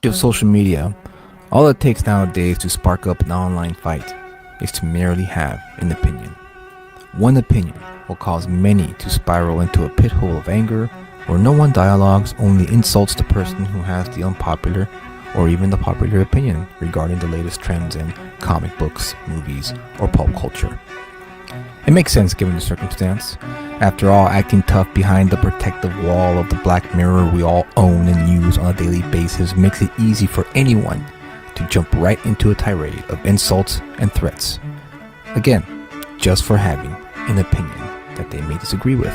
of social media, all it takes nowadays to spark up an online fight is to merely have an opinion. One opinion will cause many to spiral into a pit hole of anger where no one dialogues, only insults the person who has the unpopular or even the popular opinion regarding the latest trends in comic books, movies, or pulp culture. It makes sense given the circumstance. After all, acting tough behind the protective wall of the black mirror we all own and use on a daily basis makes it easy for anyone to jump right into a tirade of insults and threats. Again, just for having an opinion that they may disagree with.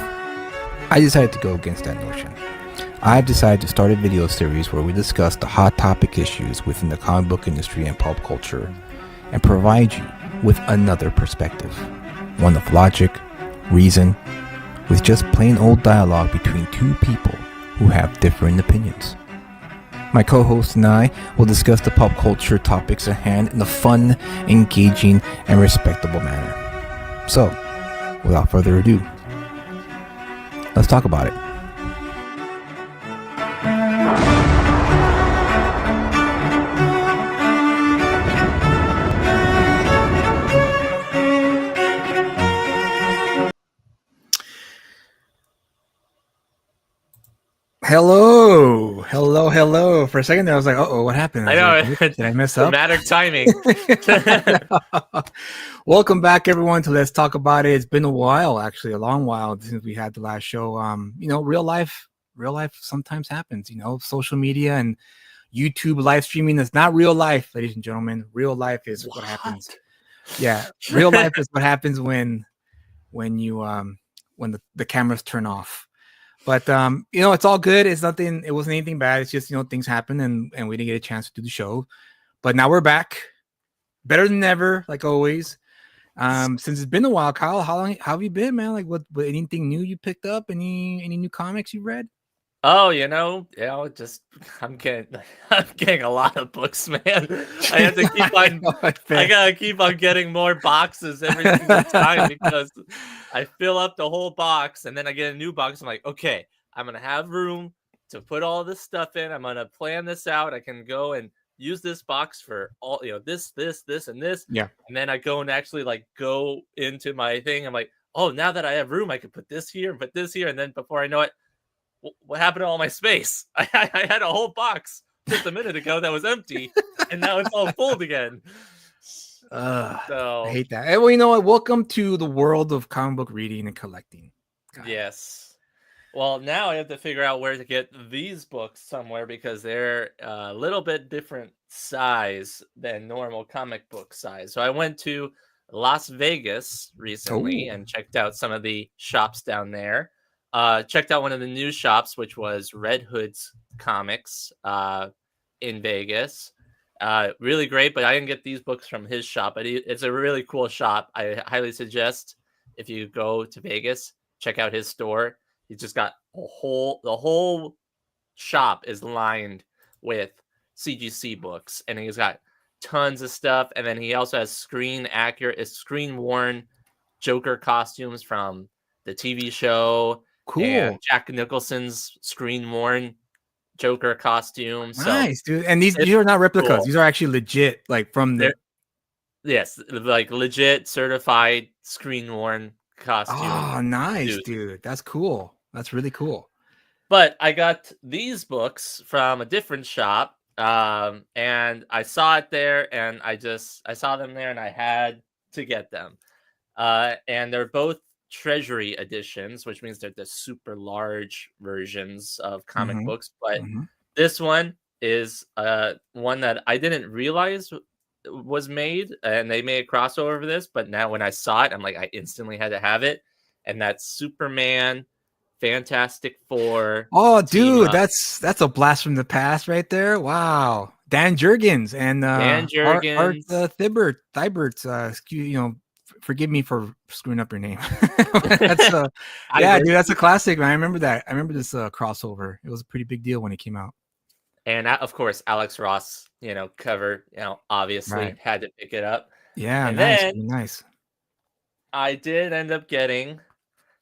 I decided to go against that notion. I've decided to start a video series where we discuss the hot topic issues within the comic book industry and pulp culture and provide you with another perspective. One of logic, reason, with just plain old dialogue between two people who have different opinions. My co-host and I will discuss the pop culture topics at hand in a fun, engaging, and respectable manner. So, without further ado, let's talk about it. Hello. For a second there, I was like, "Uh-oh, what happened?" I know. Like, did I mess up? Dramatic timing. Welcome back, everyone, to Let's Talk About It. It's been a while, actually, a long while since we had the last show. Real life sometimes happens. Social media and YouTube live streaming is not real life, ladies and gentlemen. Real life is what happens. Yeah, real life is what happens when the cameras turn off. But it's all good. It wasn't anything bad. It's just, things happen and we didn't get a chance to do the show. But now we're back. Better than ever, like always. Since it's been a while, Kyle, how have you been, man? Like what anything new you picked up? Any new comics you read? Oh, just I'm getting a lot of books, man. I have to keep on I gotta keep on getting more boxes every single time because I fill up the whole box and then I get a new box. I'm like, okay, I'm gonna have room to put all this stuff in. I'm gonna plan this out. I can go and use this box for all this, and this. Yeah. And then I go and actually go into my thing. I'm like, oh, now that I have room, I can put this here, put this here, and then before I know it, what happened to all my space? I had a whole box just a minute ago that was empty, and now it's all full again. I hate that. Well, you know what? Welcome to the world of comic book reading and collecting. God. Yes. Well, now I have to figure out where to get these books somewhere because they're a little bit different size than normal comic book size. So I went to Las Vegas recently and checked out some of the shops down there. Checked out one of the new shops, which was Red Hood's Comics in Vegas. Really great, but I didn't get these books from his shop. But it's a really cool shop. I highly suggest if you go to Vegas, check out his store. He's just got the whole shop is lined with CGC books, and he's got tons of stuff. And then he also has screen worn Joker costumes from the TV show. Cool. And Jack Nicholson's screen-worn Joker costume. Nice, dude. And these are not replicas. Cool. These are actually legit, like from the... Yes, like legit certified screen-worn costume. Oh, nice, dude. That's cool. That's really cool. But I got these books from a different shop, and I saw it there, and I saw them there, and I had to get them. And they're both Treasury editions, which means they're the super large versions of comic books. But this one is one that I didn't realize was made, and they made a crossover for this. But now when I saw it, I'm like, I instantly had to have it. And that's Superman, Fantastic Four. Oh, dude, that's a blast from the past right there. Wow. Dan Jurgens and Art Thibert. Forgive me for screwing up your name. That's dude, that's a classic, man. I remember that. I remember this crossover. It was a pretty big deal when it came out. And of course, Alex Ross, cover, obviously had to pick it up. Yeah, and nice, then nice. I did end up getting.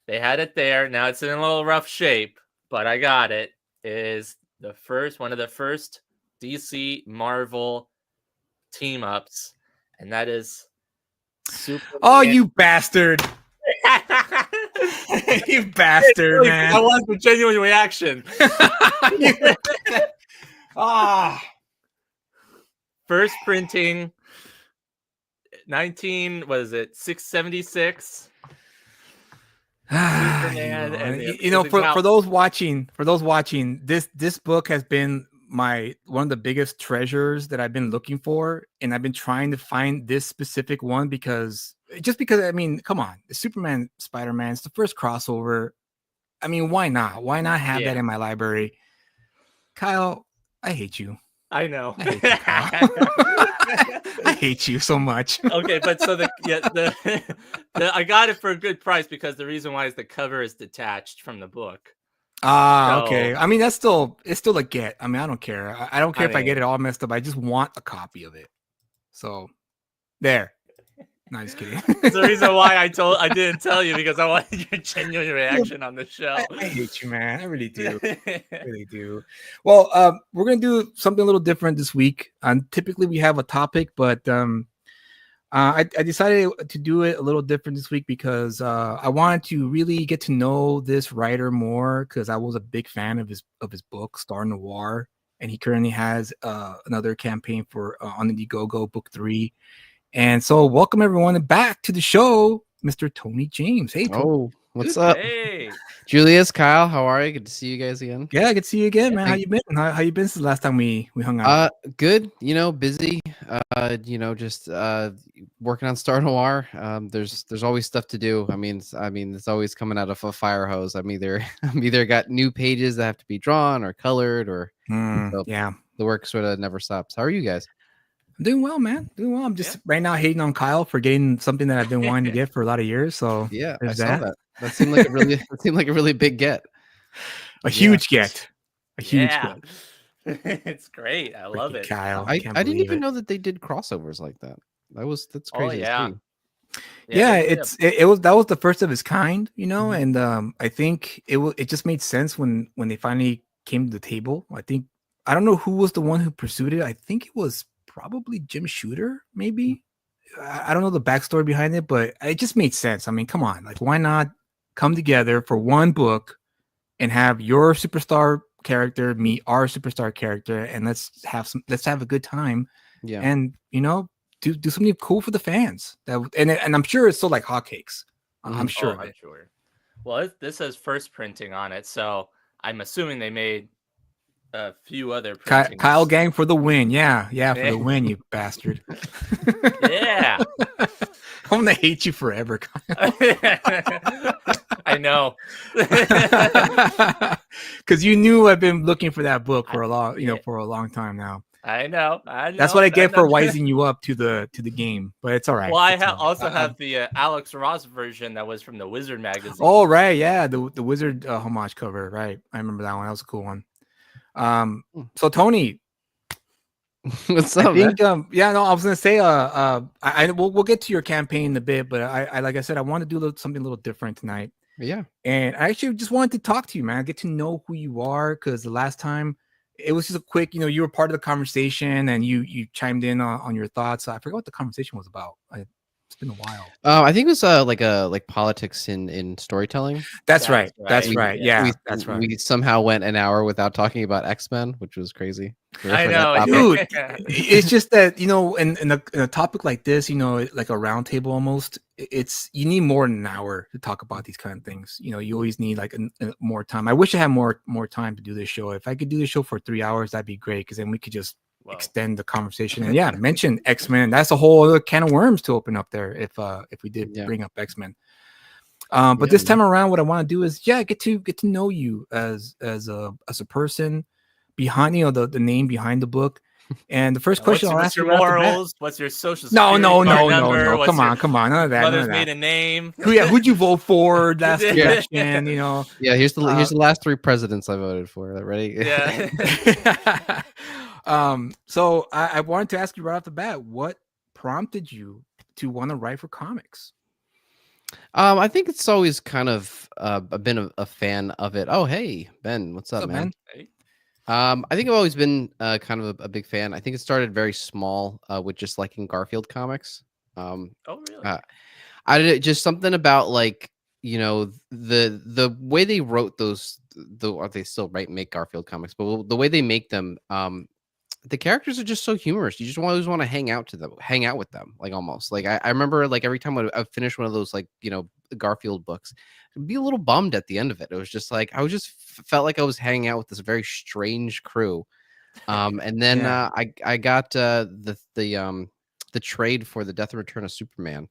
They had it there. Now it's in a little rough shape, but I got it. Is one of the first DC Marvel team ups, and that is Superman. Oh, you bastard! You bastard, man! That was the genuine reaction. Ah, First printing, 676. Superman and the you know, Amazing for those watching, this book has been one of the biggest treasures that I've been looking for, and I've been trying to find this specific one because I mean, come on, the Superman Spider-Man, it's the first crossover. I mean, why not? Why not have that in my library? Kyle, I hate you. I know. I hate you, Kyle. I hate you so much. Okay, but so I got it for a good price because the reason why is the cover is detached from the book. Okay. I mean, it's still a get. I mean, I don't care. I don't care if I get it all messed up. I just want a copy of it. So, there. No, just kidding. That's the reason why I didn't tell you, because I wanted your genuine reaction on the show. I hate you, man. I really do. I really do. Well, we're gonna do something a little different this week. Typically we have a topic, but I decided to do it a little different this week because I wanted to really get to know this writer more, because I was a big fan of his book, Star Noir, and he currently has another campaign for On Indiegogo Book 3. And so, welcome everyone back to the show, Mr. Tony James. Hey, Tony. Oh, what's up? Hey, Julius, Kyle, how are you? Good to see you guys again. Yeah, good to see you again, man. How you been? How you been since the last time we hung out? Good. You know, busy. Just working on Star Noir. There's always stuff to do. I mean, it's always coming out of a fire hose. I'm either got new pages that have to be drawn or colored, or yeah, the work sort of never stops. How are you guys? I'm doing well, man. Doing well. I'm just right now hating on Kyle for getting something that I've been wanting to get for a lot of years. So yeah, I saw that. That seemed like a really big get. A huge get. It's great. I love it. Kyle. I didn't even know that they did crossovers like that. That's crazy. Oh, yeah. That was the first of its kind, you know, and I think it just made sense when they finally came to the table. I don't know who was the one who pursued it. I think it was probably Jim Shooter, maybe. I don't know the backstory behind it, but it just made sense. I mean, come on, like, why not come together for one book and have your superstar character meet our superstar character, and let's have a good time. Yeah, and you know, do something cool for the fans. And I'm sure it's still like hotcakes. I'm sure. I'm sure. Well, this says first printing on it, so I'm assuming they made a few other printings. Kyle Gang for the win. Yeah, for the win, you bastard. Yeah. I'm gonna hate you forever, Kyle. I know. Because you knew I've been looking for that book for a long time now. I know. That's what I get for wising you up to the game, but it's all right. Well, I also have the Alex Ross version that was from the Wizard magazine. Oh, right, yeah, the Wizard homage cover, right? I remember that one. That was a cool one. So Tony, what's up? I think, I was gonna say, we'll get to your campaign in a bit, but I like I said, I want to do something a little different tonight. Yeah, and I actually just wanted to talk to you, man. Get to know who you are, because the last time it was just a quick, you were part of the conversation and you chimed in on your thoughts. I forgot what the conversation was about. It's been a while. I think it was like politics in storytelling. That's right. Yeah, that's right. We somehow went an hour without talking about X-Men, which was crazy. I know, dude. It's just that, in a topic like this, like a round table almost, you need more than an hour to talk about these kind of things. You always need like more time. I wish I had more time to do this show. If I could do this show for 3 hours, that'd be great, because then we could just extend the conversation and mention X-Men. That's a whole other can of worms to open up there if we did bring up X-Men. But this time around, what I want to do is get to know you as a person behind the name behind the book. And the first question I'll ask you: morals? What's your social security number? No. Come on, none of that. Mother's maiden name. Who'd you vote for? Last election, Yeah, here's the last 3 presidents I voted for. Ready? Yeah. So I wanted to ask you right off the bat, what prompted you to want to write for comics? I think it's always kind of been a fan of it. Oh, hey, Ben, what's up, man? Hey. I think I've always been kind of a big fan. I think it started very small with just liking Garfield comics. Um, Oh, really? I did just something about like the way they wrote those. Or they still make Garfield comics, but the way they make them, the characters are just so humorous. You just always want to hang out with them, like almost like I remember like every time I finished one of those like Garfield books, I'd be a little bummed at the end of it. It was just like I was just felt like I was hanging out with this very strange crew. And then Yeah. I got the trade for the Death and Return of Superman.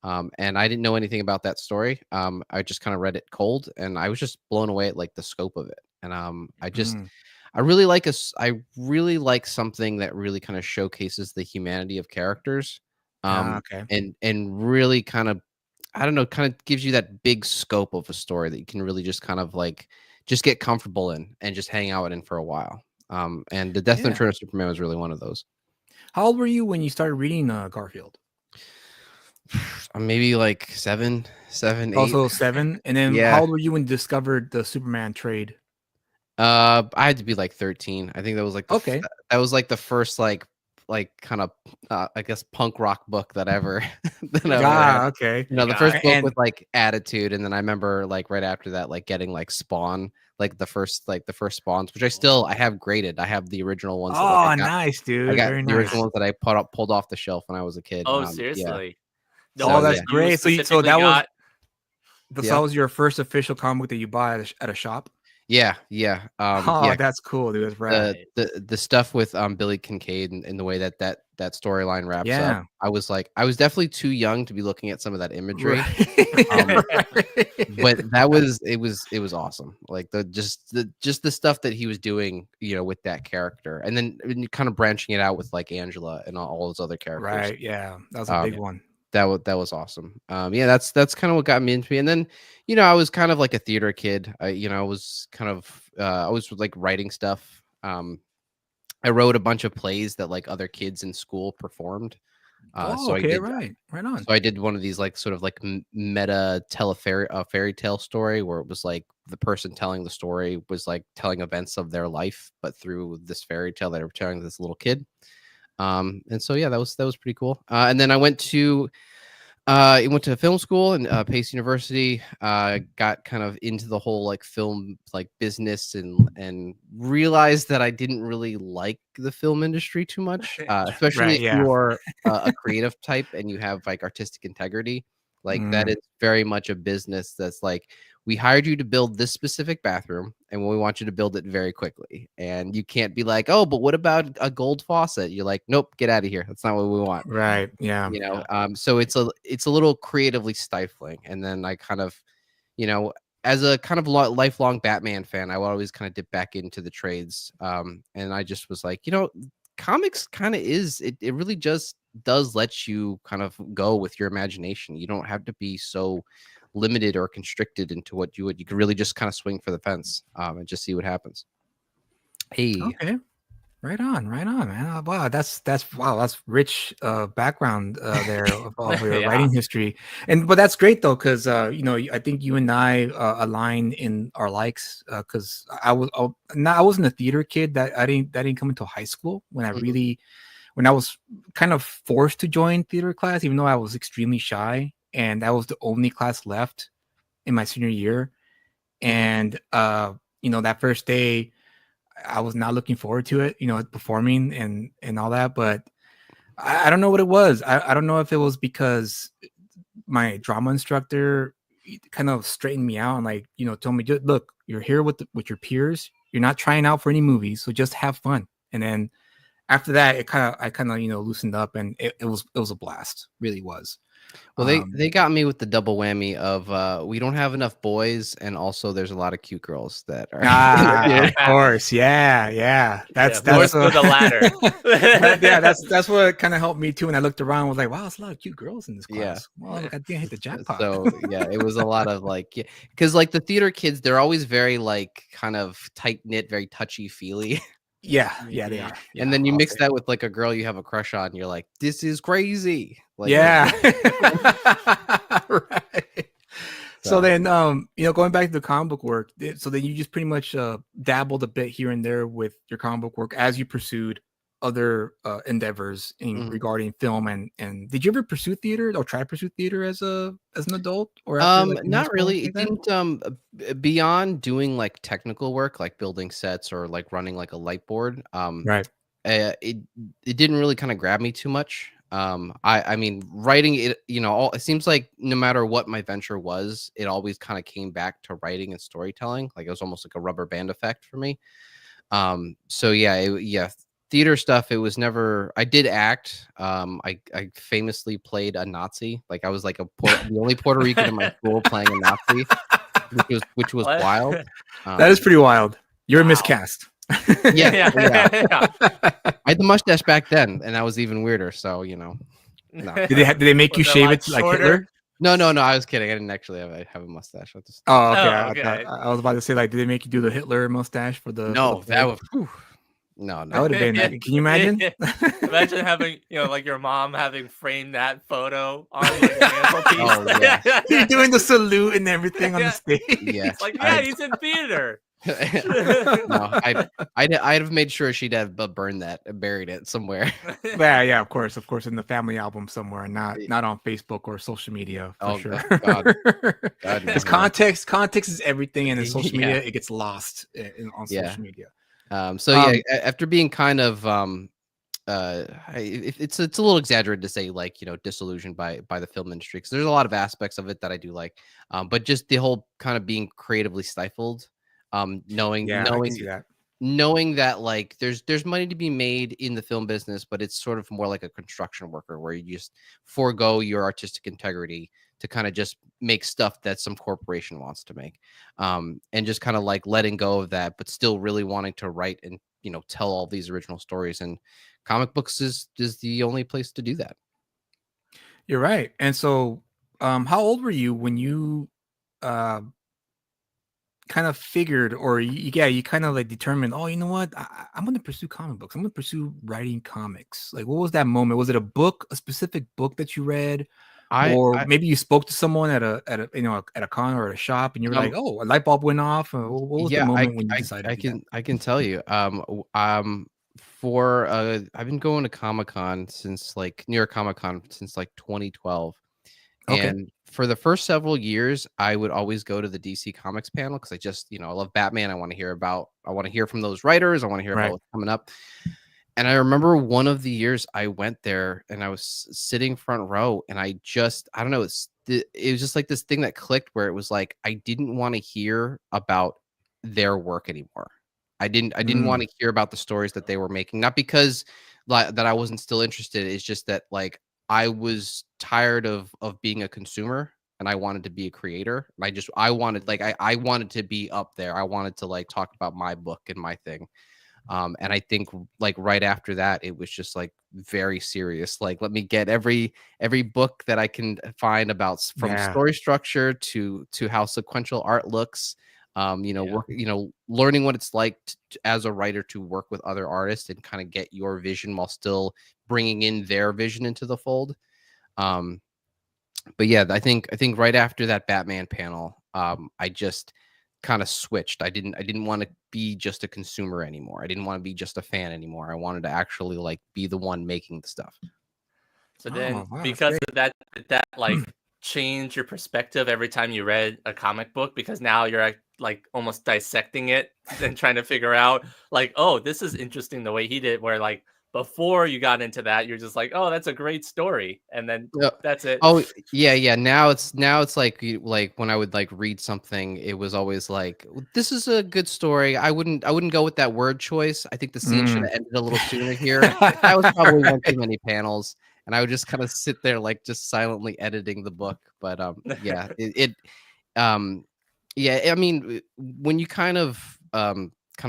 And I didn't know anything about that story. I just kind of read it cold, and I was just blown away at like the scope of it. And Mm. I really like something that really kind of showcases the humanity of characters. Okay. And really kind of, I don't know, kind of gives you that big scope of a story that you can really just kind of like just get comfortable in and just hang out in for a while. And the Death and Yeah. Return of Superman was really one of those. How old were you when you started reading Garfield? Maybe like seven, 8. Also 7. And then Yeah. how old were you when you discovered the Superman trade? I had to be like 13. I think that was like Okay. that was like the first like kind of I guess punk rock book that ever that I ever read. Okay. The first book And with like Attitude, and then I remember like right after that like getting like Spawn, like the first Spawns, which I have graded. I have the original ones. That, like, oh, I got, nice, dude. I got Very the nice. original ones that I pulled off the shelf when I was a kid. Oh, Yeah. seriously? Oh, that's yeah. great. So specifically that was got- that was your first official comic book that you bought at a shop? Yeah. Oh, Yeah. that's cool, dude. That's rad. The stuff with Billy Kincaid and the way that storyline wraps Yeah. up, I was definitely too young to be looking at some of that imagery. But it was awesome. Like just the stuff that he was doing, with that character, and then kind of branching it out with like Angela and all those other characters. Right. Yeah. That was a big Yeah. one. That was awesome. Yeah, that's kind of what got me into it. And then, I was kind of like a theater kid. I was kind of I was like writing stuff. I wrote a bunch of plays that like other kids in school performed. So I okay. did, Right on. so I did one of these like sort of like meta fairy tale story where it was like the person telling the story was like telling events of their life, but through this fairy tale that they were telling this little kid. And so yeah, that was pretty cool. And then I went to film school and Pace University. Got kind of into the whole like film like business and realized that I didn't really like the film industry too much, especially Right, if yeah. you're a creative type and you have like artistic integrity. Like that is very much a business that's like, we hired you to build this specific bathroom and we want you to build it very quickly. And you can't be like, oh, but what about a gold faucet? You're like, nope, get out of here. That's not what we want. Right. Yeah. So it's a little creatively stifling. And then I kind of, as a kind of lifelong Batman fan, I would always kind of dip back into the trades. And I just was like, comics kind of it really just does let you kind of go with your imagination. You don't have to be so limited or constricted into what you would. You can really just kind of swing for the fence and just see what happens. Hey. Okay. Right on, man. Wow, that's rich background there of your Yeah. writing history, but that's great though, because I think you and I align in our likes, because I wasn't a theater kid. That didn't come until high school when I was kind of forced to join theater class, even though I was extremely shy, and that was the only class left in my senior year, and that first day, I was not looking forward to it, performing and all that, but I don't know what it was. I don't know if it was because my drama instructor kind of straightened me out and like, told me, look, you're here with your peers. You're not trying out for any movies, so just have fun. And then after that, I kind of loosened up, and it was a blast. Really was. Well, they got me with the double whammy of we don't have enough boys, and also there's a lot of cute girls that are. Of course, yeah. That's for the latter. Yeah, that's what kind of helped me too. When I looked around, I was like, wow, there's a lot of cute girls in this class. Yeah. Well, I didn't hit the jackpot. So yeah, it was a lot of like, because like the theater kids, they're always very like kind of tight knit, very touchy feely. Yeah, they are. Yeah, And then you I'll mix say. that with like a girl you have a crush on, you're like, this is crazy. Like, Yeah. Right. So then, going back to the comic book work, so then you just pretty much dabbled a bit here and there with your comic book work as you pursued other endeavors in regarding film and did you ever pursue theater or try to pursue theater as an adult or after, like, in high Not school, really. like It that? didn't beyond doing like technical work, like building sets or like running like a light board. Right. It didn't really kind of grab me too much. I mean, writing it, it seems like no matter what my venture was, it always kind of came back to writing and storytelling. Like it was almost like a rubber band effect for me. So yeah, theater stuff. It was never. I did act. I famously played a Nazi. Like I was like the only Puerto Rican in my school playing a Nazi, which was What? wild. That is pretty wild. You're Wow. miscast. Yeah. yeah. I had the mustache back then, and that was even weirder. So no. Did they make you Was it a shave lot it like shorter? Hitler? No. I was kidding. I didn't actually have a mustache. I just Oh, okay. Oh, okay. I was about to say, like, did they make you do the Hitler mustache for the? no. for the That play? was whew. No. That would have been. Yeah. Can you imagine? Imagine having, like your mom having framed that photo on like a mantelpiece. Oh, yeah. You're doing the salute and everything on the Yeah. stage. Yeah. It's like, yeah, I- he's in theater. No, I'd have made sure she'd have burned that, buried it somewhere. Yeah, of course, in the family album somewhere, not on Facebook or social media for Oh, sure. God, no. Because context is everything, and in social Yeah. media, it gets lost on Yeah. social media. So yeah, after being kind of it's a little exaggerated to say like disillusioned by the film industry because there's a lot of aspects of it that I do like, but just the whole kind of being creatively stifled, knowing Yeah, I can see that. knowing that like there's money to be made in the film business, but it's sort of more like a construction worker where you just forego your artistic integrity to kind of just make stuff that some corporation wants to make, and just kind of like letting go of that, but still really wanting to write and tell all these original stories. And comic books is the only place to do that. You're right. And so, how old were you when you kind of figured, or you kind of like determined, oh, you know what, I'm going to pursue comic books. I'm going to pursue writing comics. Like, what was that moment? Was it a specific book that you read, or maybe you spoke to someone at a con or at a shop, and you were like, oh, a light bulb went off? What was the moment when you decided? I can tell you. I've been going to Comic-Con since like New York Comic-Con since like 2012. Okay. And for the first several years, I would always go to the DC Comics panel because I just, I love Batman. I want to hear from those writers. I want to hear about what's coming up. And I remember one of the years I went there and I was sitting front row and I don't know, it was just like this thing that clicked where it was like, I didn't want to hear about their work anymore. I didn't want to hear about the stories that they were making, not because that I wasn't still interested. It's just that like, I was tired of being a consumer and I wanted to be a creator. And I wanted to be up there. I wanted to like talk about my book and my thing. And I think like right after that, it was just like very serious. Like, let me get every book that I can find about from story structure to how sequential art looks. Learning what it's like as a writer to work with other artists and kind of get your vision while still bringing in their vision into the fold. But yeah, I think right after that Batman panel, I just kind of switched. I didn't want to be just a consumer anymore. I didn't want to be just a fan anymore. I wanted to actually like be the one making the stuff. So then, wow, because of that, did that like change your perspective every time you read a comic book? Because now you're like almost dissecting it and trying to figure out like, oh, this is interesting the way he did. Where like before you got into that, you're just like, oh, that's a great story, and then that's it. Oh yeah. Now it's like when I would like read something, it was always like, this is a good story. I wouldn't go with that word choice. I think the scene should have ended a little sooner here. That was probably one too many panels, and I would just kind of sit there like just silently editing the book. But yeah, I mean, when you kind of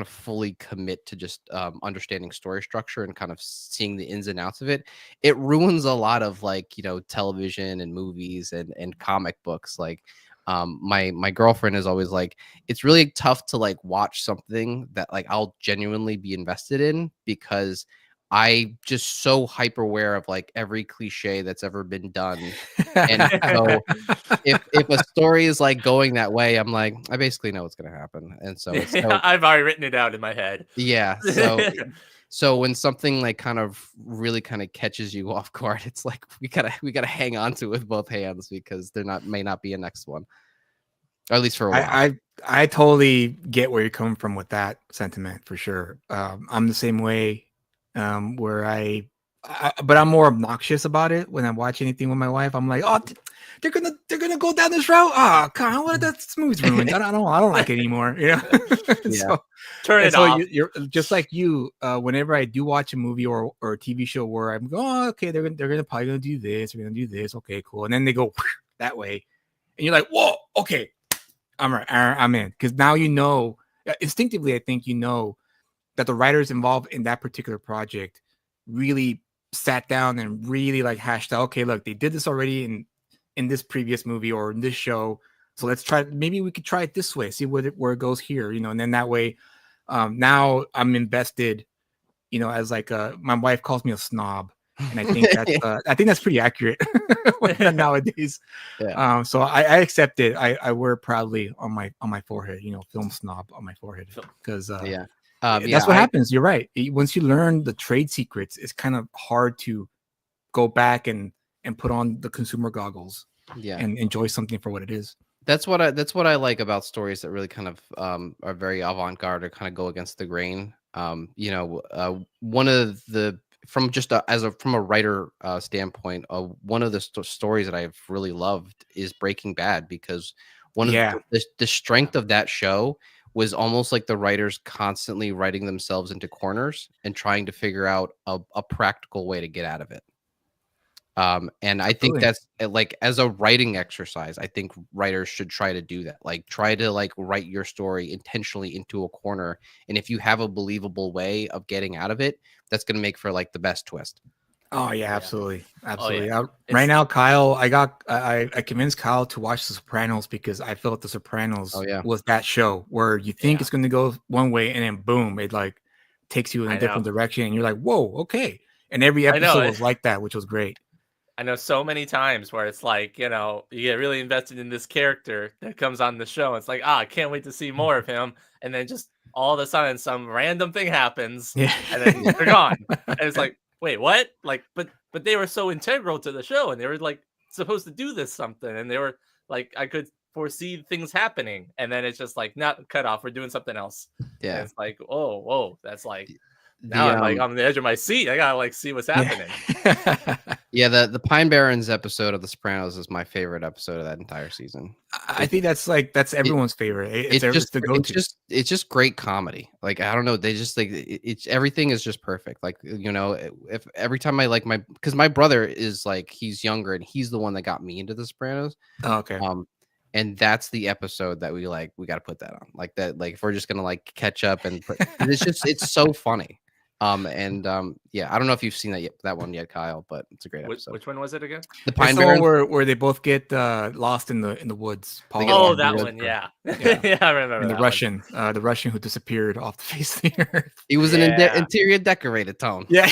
fully commit to just understanding story structure and kind of seeing the ins and outs of it, it ruins a lot of like television and movies and comic books. Like my girlfriend is always like, it's really tough to like watch something that like I'll genuinely be invested in because I just so hyper aware of like every cliche that's ever been done. And so if a story is like going that way, I'm like, I basically know what's gonna happen. And so it's so I've already written it out in my head. yeah. So when something like kind of really kind of catches you off guard, it's like we gotta hang on to it with both hands because there may not be a next one. Or at least for a while. I totally get where you're coming from with that sentiment for sure. I'm the same way, where but I'm more obnoxious about it when I watch anything with my wife. I'm like, oh, they're gonna go down this route. Oh, God, what this movie's ruined. I don't like it anymore. You know? Yeah. Turn it so off. You're just like you. Whenever I do watch a movie or a TV show where I'm going, oh, okay, they're gonna probably gonna do this. They're gonna do this. Okay, cool. And then they go that way, and you're like, whoa, okay. I'm in, because now instinctively, I think that the writers involved in that particular project really sat down and really like hashed out. Okay, look, they did this already in this previous movie or in this show, so let's try. Maybe we could try it this way, see where it goes here, and then that way, now I'm invested. As like my wife calls me a snob. And I think that's pretty accurate nowadays. Yeah. So I accept it. I wear it proudly on my forehead. Film snob on my forehead, because that's what happens. You're right. Once you learn the trade secrets, it's kind of hard to go back and put on the consumer goggles. And enjoy something for what it is. That's what I like about stories that really kind of are very avant-garde or kind of go against the grain. One of the from a writer standpoint, one of the stories that I've really loved is Breaking Bad, because one of the strength of that show was almost like the writers constantly writing themselves into corners and trying to figure out a practical way to get out of it. And I think that's like, as a writing exercise, I think writers should try to do that. Like, try to like write your story intentionally into a corner. And if you have a believable way of getting out of it, that's going to make for like the best twist. Oh yeah, absolutely. Absolutely. Oh, yeah. Right now, Kyle, I convinced Kyle to watch The Sopranos, because I felt The Sopranos was that show where you think it's going to go one way and then boom, it like takes you in a different direction. And you're like, whoa, okay. And every episode was like that, which was great. I know so many times where it's like, you get really invested in this character that comes on the show. It's like, I can't wait to see more of him. And then just all of a sudden some random thing happens and then they're gone. And it's like, wait, what? Like, but they were so integral to the show, and they were like supposed to do this something. And they were like, I could foresee things happening. And then it's just like, not cut off. We're doing something else. Yeah. And it's like, oh, whoa. That's like, now I'm like on the edge of my seat. I gotta like see what's happening. The Pine Barrens episode of The Sopranos is my favorite episode of that entire season. I think that's everyone's favorite. It's just great comedy. Like, I don't know, they just like it's everything is just perfect. Like, if every time I like because my brother is like, he's younger and he's the one that got me into The Sopranos. Oh, okay. And that's the episode that we got to put that on. Like that, like if we're just gonna like catch up it's so funny. I don't know if you've seen that one yet, Kyle, but it's a great episode. Which one was it again? The Pine Barrens, where they both get lost in the woods. Oh, that one, yeah. I remember. And the Russian who disappeared off the face of the earth. He was an interior decorator, Tone. Yeah.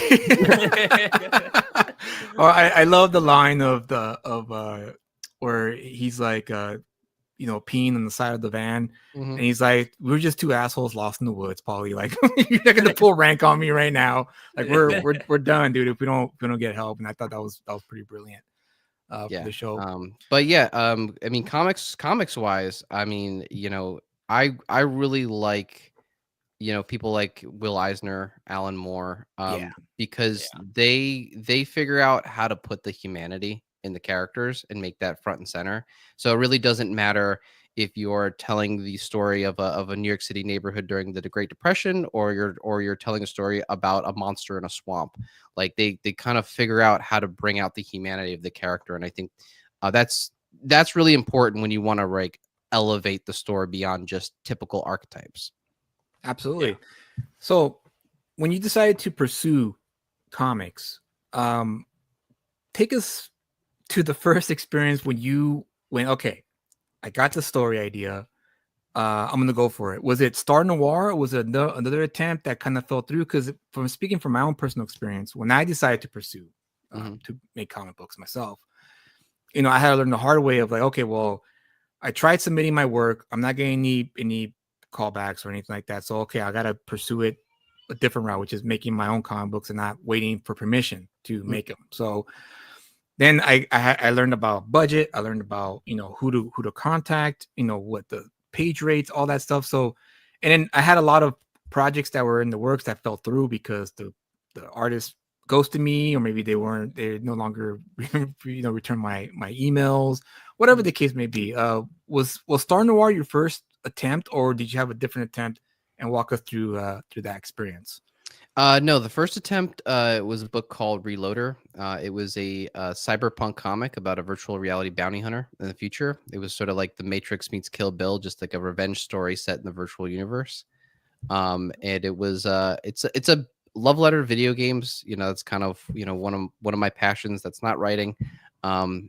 I love the line of where he's like peeing on the side of the van, and he's like, we're just two assholes lost in the woods, Paulie. Like, you're not gonna pull rank on me right now. Like, we're done, dude, if we don't get help. And I thought that was pretty brilliant for the show. I mean, comics wise, I mean, I really like people like Will Eisner, Alan Moore, because they figure out how to put the humanity in the characters and make that front and center. So it really doesn't matter if you're telling the story of a New York City neighborhood during the Great Depression, or you're telling a story about a monster in a swamp. Like, they kind of figure out how to bring out the humanity of the character, and I think that's really important when you want to like elevate the story beyond just typical archetypes. Absolutely. Yeah. So when you decided to pursue comics, take us to the first experience when you went, okay, I got the story idea. I'm gonna go for it. Was it Star Noir, or was it another attempt that kind of fell through? Because from speaking from my own personal experience, when I decided to pursue to make comic books myself, I had to learn the hard way of like, okay, well, I tried submitting my work. I'm not getting any callbacks or anything like that. So okay, I gotta pursue it a different route, which is making my own comic books and not waiting for permission to make them. So then I learned about budget. I learned about who to contact. What the page rates, all that stuff. So, and then I had a lot of projects that were in the works that fell through because the artist ghosted me, or maybe they no longer return my emails, whatever the case may be. Was Star Noir your first attempt, or did you have a different attempt? And walk us through that experience. No, the first attempt was a book called Reloader. It was a cyberpunk comic about a virtual reality bounty hunter in the future. It was sort of like The Matrix meets Kill Bill, just like a revenge story set in the virtual universe. And it was it's a love letter to video games. It's kind of one of my passions. That's not writing. So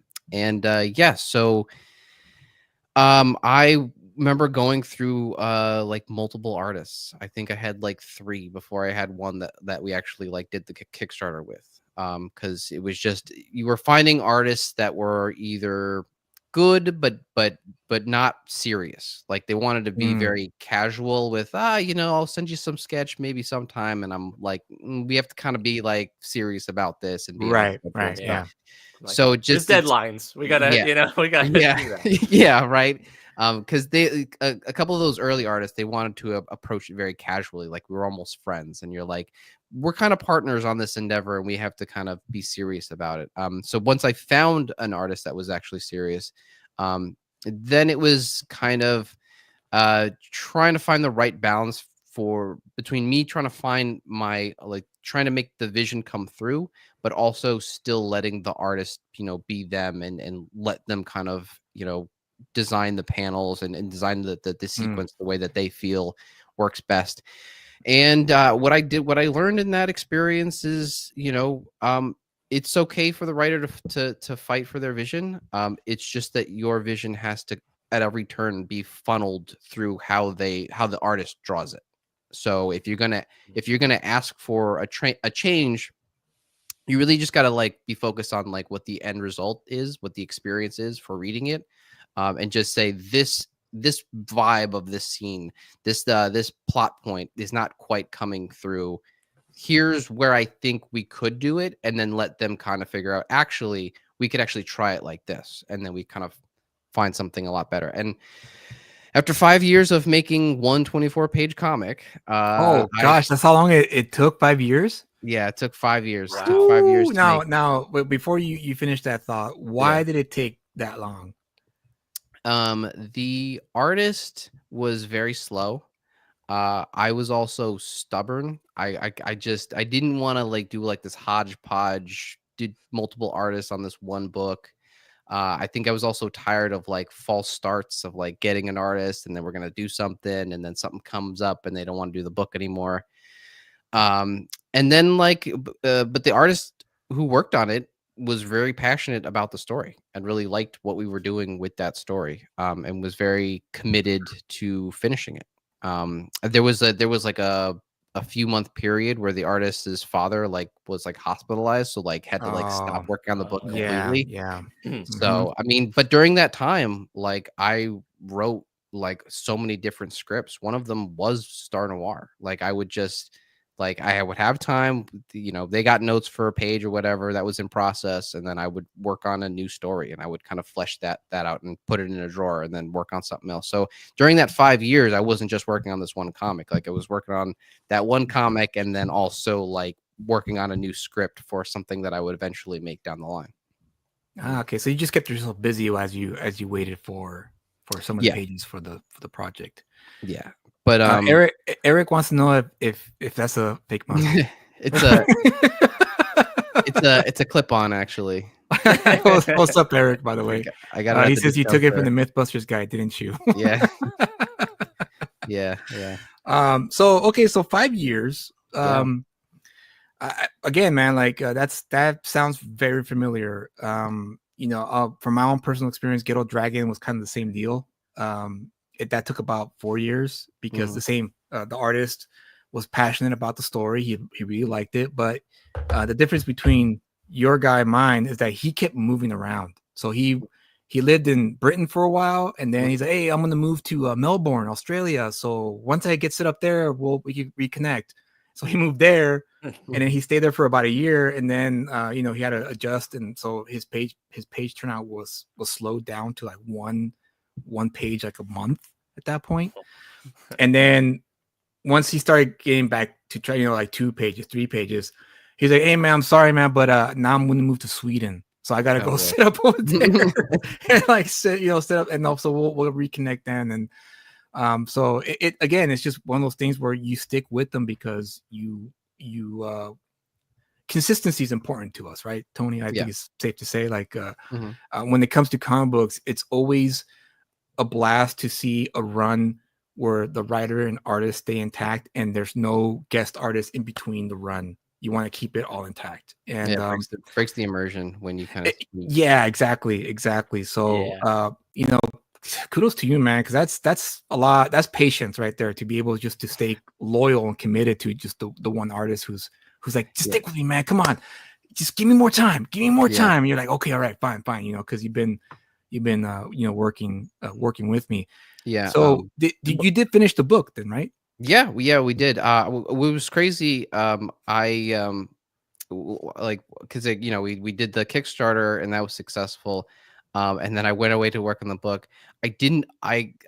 I remember going through like multiple artists. I think I had like 3 before I had one that we actually like did the Kickstarter with, because it was just, you were finding artists that were either good but not serious. Like they wanted to be very casual with I'll send you some sketch maybe sometime, and I'm like, we have to kind of be like serious about this and be right yeah. Like, so just deadlines. We gotta we gotta do that. Yeah, right. Because they a couple of those early artists, they wanted to approach it very casually, like we were almost friends, and you're like, we're kind of partners on this endeavor, and we have to kind of be serious about it. So once I found an artist that was actually serious, then it was kind of trying to find the right balance between me trying to find trying to make the vision come through, but also still letting the artist be them and let them kind of design the panels and design the sequence the way that they feel works best. And what I learned in that experience is it's okay for the writer to fight for their vision. It's just that your vision has to at every turn be funneled through how the artist draws it. So if you're gonna ask for a change, you really just gotta like be focused on like what the end result is, what the experience is for reading it, and just say this vibe of this scene, this plot point is not quite coming through. Here's where I think we could do it, and then let them kind of figure out, actually, we could actually try it like this, and then we kind of find something a lot better. And after 5 years of making one 24-page comic, that's how long it took. 5 years? Yeah, it took 5 years. Wow. It took 5 years. Now, before you finish that thought, why did it take that long? The artist was very slow. I was also stubborn. I didn't want to like do like this hodgepodge, did multiple artists on this one book. I think I was also tired of like false starts of like getting an artist and then we're going to do something and then something comes up and they don't want to do the book anymore. And then but the artist who worked on it was very passionate about the story and really liked what we were doing with that story, and was very committed to finishing it. There was like a few month period where the artist's father was hospitalized, so had to stop working on the book completely. Yeah. So I mean, but during that time, I wrote so many different scripts. One of them was Star Noir. I would just I would have time, they got notes for a page or whatever that was in process, and then I would work on a new story and I would kind of flesh that out and put it in a drawer and then work on something else. So during that 5 years, I wasn't just working on this one comic. I was working on that one comic and then also working on a new script for something that I would eventually make down the line. Okay, so you just kept yourself busy as you waited for some of the pages for the project. Yeah. But Eric wants to know if that's a fake mug. it's a clip-on actually. What's up, Eric? By the way, I got. He says you took it from the MythBusters guy, didn't you? Yeah. Yeah. So 5 years. Again, man, that sounds very familiar. From my own personal experience, Ghetto Dragon was kind of the same deal. that took about 4 years because Mhm. the artist was passionate about the story. He really liked it, but the difference between your guy and mine is that he kept moving around. So he lived in Britain for a while, and then he's like, "Hey, I'm gonna move to Melbourne, Australia. So once I get set up there, we can reconnect." So he moved there, and then he stayed there for about a year, and then he had to adjust, and so his page turnout was slowed down to like one page like a month at that point. And then once he started getting back to try, like 2 pages, 3 pages, he's like, "Hey man, I'm sorry, man, but now I'm gonna move to Sweden. So I gotta Oh, go boy. sit up over there and like set up, and also we'll reconnect then." And so it again, it's just one of those things where you stick with them because you consistency is important to us, right, Tony? I Yeah. think it's safe to say, like Mhm. when it comes to comic books, it's always a blast to see a run where the writer and artist stay intact and there's no guest artist in between the run. You want to keep it all intact. Yeah, And it breaks the immersion when you kind of yeah, exactly. So Yeah. kudos to you, man, because that's a lot. That's patience right there to be able just to stay loyal and committed to just the one artist who's like, just Yeah. stick with me, man. Come on, just give me more time. Give me more Yeah. time. And you're like, okay, all right, fine, because you've been working with me. Yeah. So you did finish the book then, right? Yeah, we did. What was crazy, like, because we did the Kickstarter and that was successful, and then I went away to work on the book. I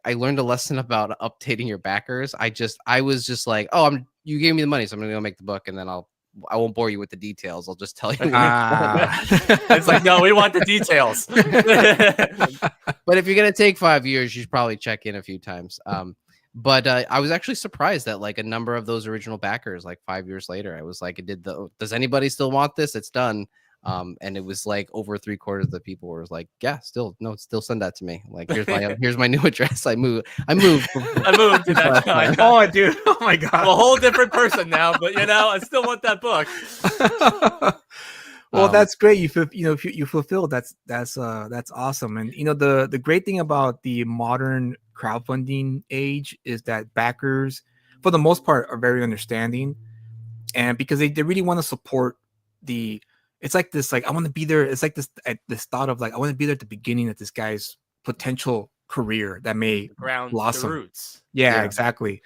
learned a lesson about updating your backers. I was just like, oh, you gave me the money, so I'm gonna go make the book, and then I won't bore you with the details. I'll just tell you. It's like, no, we want the details. But if you're gonna take 5 years, you should probably check in a few times. But I was actually surprised that like a number of those original backers, like 5 years later, I was like, does anybody still want this? It's done. And it was like over 3/4 of the people were like, yeah, still send that to me. Like, here's my new address. I moved. I moved to that time. Oh, dude. Oh my God. I'm a whole different person now, but I still want that book. Well, that's great. You fulfill. That's awesome. And the great thing about the modern crowdfunding age is that backers, for the most part, are very understanding, and because they really want to support it's like this, like, I want to be there. It's like this thought of like, I want to be there at the beginning of this guy's potential career that may Ground blossom. the roots. Yeah, exactly.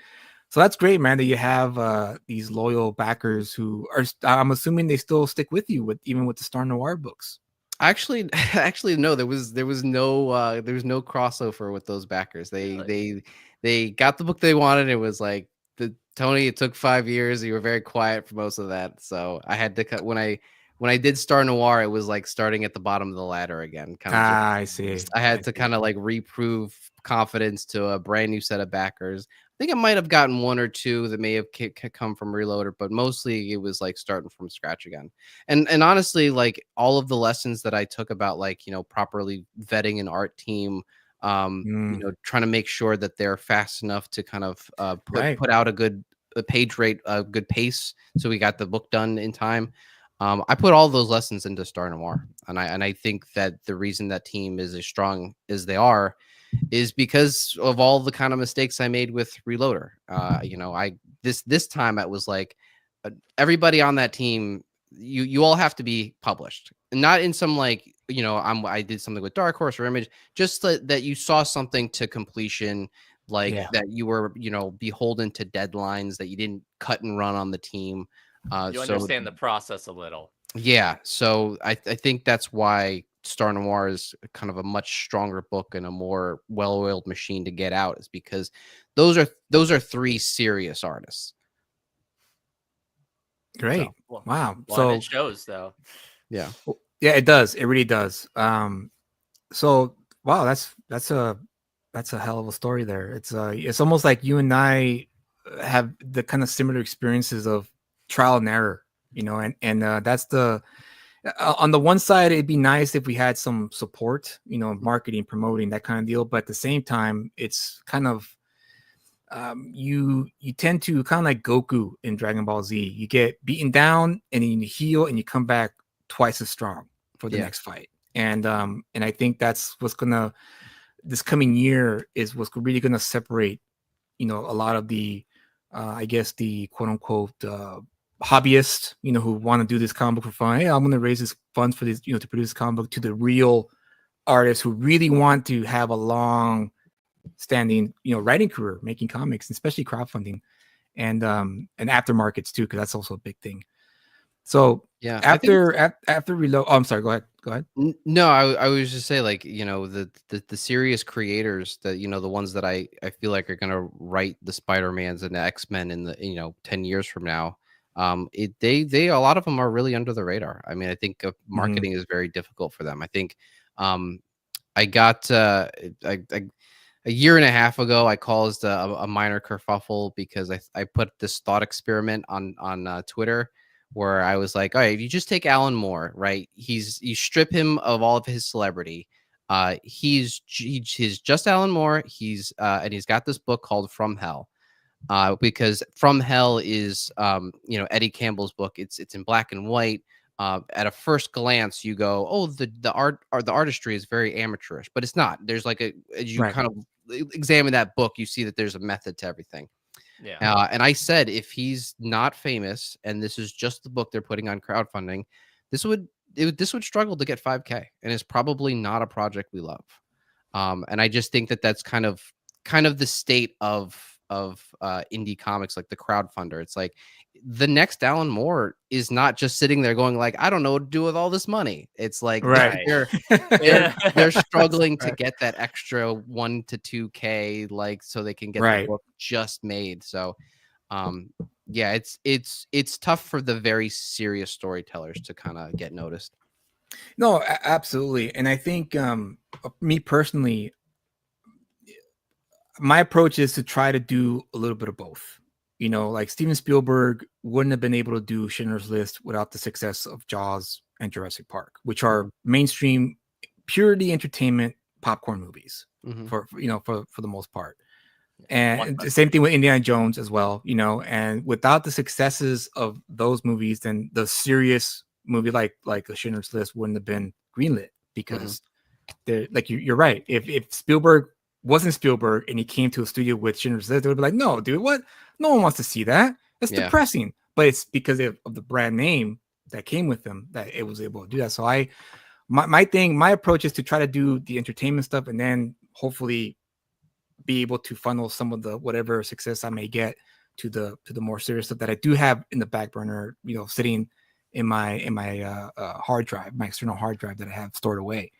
So that's great, man, that you have these loyal backers who are. I'm assuming they still stick with you even with the Star Noir books. Actually, no. There was no crossover with those backers. They got the book they wanted. It was like Tony. It took 5 years. You were very quiet for most of that, so I had to cut when I did Star Noir. It was like starting at the bottom of the ladder again. I see. I had to kind of like reprove confidence to a brand new set of backers. I think I might have gotten 1 or 2 that may have come from Reloader, but mostly it was like starting from scratch again. And honestly, like all of the lessons that I took about like, properly vetting an art team, trying to make sure that they're fast enough to kind of put out a page rate, a good pace, so we got the book done in time. I put all those lessons into Star Noir, and I think that the reason that team is as strong as they are is because of all the kind of mistakes I made with Reloader. This time it was like everybody on that team, you all have to be published, and not in some like I did something with Dark Horse or Image, just that you saw something to completion, like that you were beholden to deadlines, that you didn't cut and run on the team. You understand the process a little. Yeah, so I think that's why Star Noir is kind of a much stronger book and a more well-oiled machine to get out, is because those are 3 serious artists. Great. Wow. So it shows though. Yeah. Yeah, it does. It really does. So wow, that's a hell of a story there. It's almost like you and I have the kind of similar experiences of trial and error, and that's on the one side, it'd be nice if we had some support, marketing, promoting, that kind of deal. But at the same time, it's kind of you tend to kind of like Goku in Dragon Ball Z. You get beaten down and then you heal and you come back twice as strong for the next fight. And I think that's what's gonna this coming year is what's really going to separate, a lot of the, I guess the quote unquote hobbyists, who want to do this comic book for fun. Hey, I'm going to raise this funds for this, to produce this comic book, to the real artists who really want to have a long standing, writing career, making comics, especially crowdfunding and aftermarkets too, because that's also a big thing. So Yeah. after reload, oh, I'm sorry. Go ahead. No, I was just say, like, the serious creators that, the ones that I feel like are gonna write the Spider-Mans and the X-Men in the 10 years from now. They a lot of them are really under the radar. I mean, I think marketing is very difficult for them. I think I got a year and a half ago, I caused a minor kerfuffle because I put this thought experiment on Twitter, where I was like, all right, if you just take Alan Moore, right? You strip him of all of his celebrity. He's just Alan Moore. And he's got this book called From Hell. Because From Hell is Eddie Campbell's book. It's in black and white. At a first glance, you go, oh, the art or the artistry is very amateurish, but it's not. There's like as you kind of examine that book, you see that there's a method to everything. Yeah. And I said, if he's not famous and this is just the book they're putting on crowdfunding, this would struggle to get 5K, and it's probably not a project we love. And I just think that that's kind of the state of indie comics, like the crowdfunder. It's like the next Alan Moore is not just sitting there going like, I don't know what to do with all this money. It's like they're struggling to get that extra 1 to 2K, like, so they can get the book just made. So yeah, it's tough for the very serious storytellers to kind of get noticed. No, absolutely. And I think me personally, my approach is to try to do a little bit of both. Like Steven Spielberg wouldn't have been able to do Schindler's List without the success of Jaws and Jurassic Park, which are mainstream, purely entertainment popcorn movies for the most part. And the same thing with Indiana Jones as well, and without the successes of those movies, then the serious movie like a Schindler's List wouldn't have been greenlit, because they're like, you're right. If Spielberg wasn't Spielberg and he came to a studio with Schindler's List, they would be like, no, dude, what? No one wants to see that. That's depressing. But it's because of the brand name that came with them that it was able to do that. So my approach is to try to do the entertainment stuff, and then hopefully be able to funnel some of the whatever success I may get to the more serious stuff that I do have in the back burner, sitting in my hard drive, my external hard drive that I have stored away.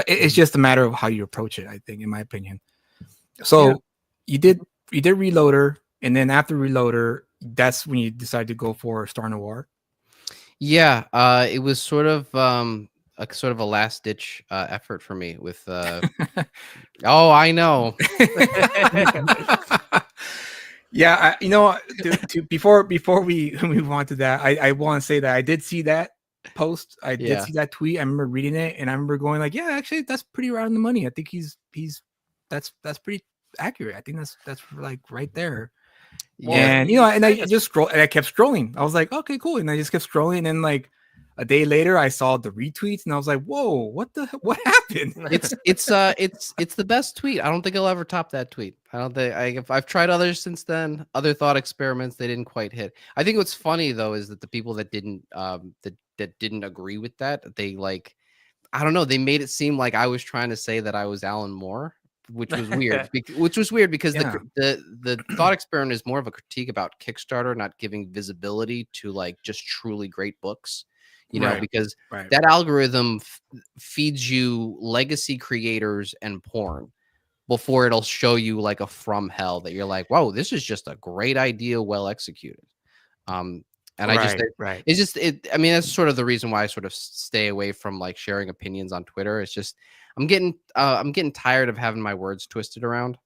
It's just a matter of how you approach it, I think, in my opinion. So you did Reloader, and then after Reloader, that's when you decided to go for Star Noir. Yeah, it was sort of a last ditch effort for me with. Oh, I know. Yeah, before we move on to that, I want to say that I did see that post. I did see that tweet. I remember reading it, and I remember going like, yeah, actually, that's pretty right on the money. I think that's pretty accurate. I think that's like right there. Well, and and I just scroll, and I kept scrolling. I was like, okay, cool, and I just kept scrolling, and then like a day later, I saw the retweets, and I was like, whoa, what happened? It's the best tweet. I don't think I'll ever top that tweet. I don't think I've tried others since then. Other thought experiments, they didn't quite hit. I think what's funny though is that the people that didn't that didn't agree with that, they like, I don't know, they made it seem like I was trying to say that I was Alan Moore, which was weird. Because the thought experiment is more of a critique about Kickstarter not giving visibility to like just truly great books. Because that algorithm feeds you legacy creators and porn before it'll show you like a From Hell that you're like, whoa, this is just a great idea, well executed. I mean, that's sort of the reason why I sort of stay away from like sharing opinions on Twitter. It's just I'm getting tired of having my words twisted around.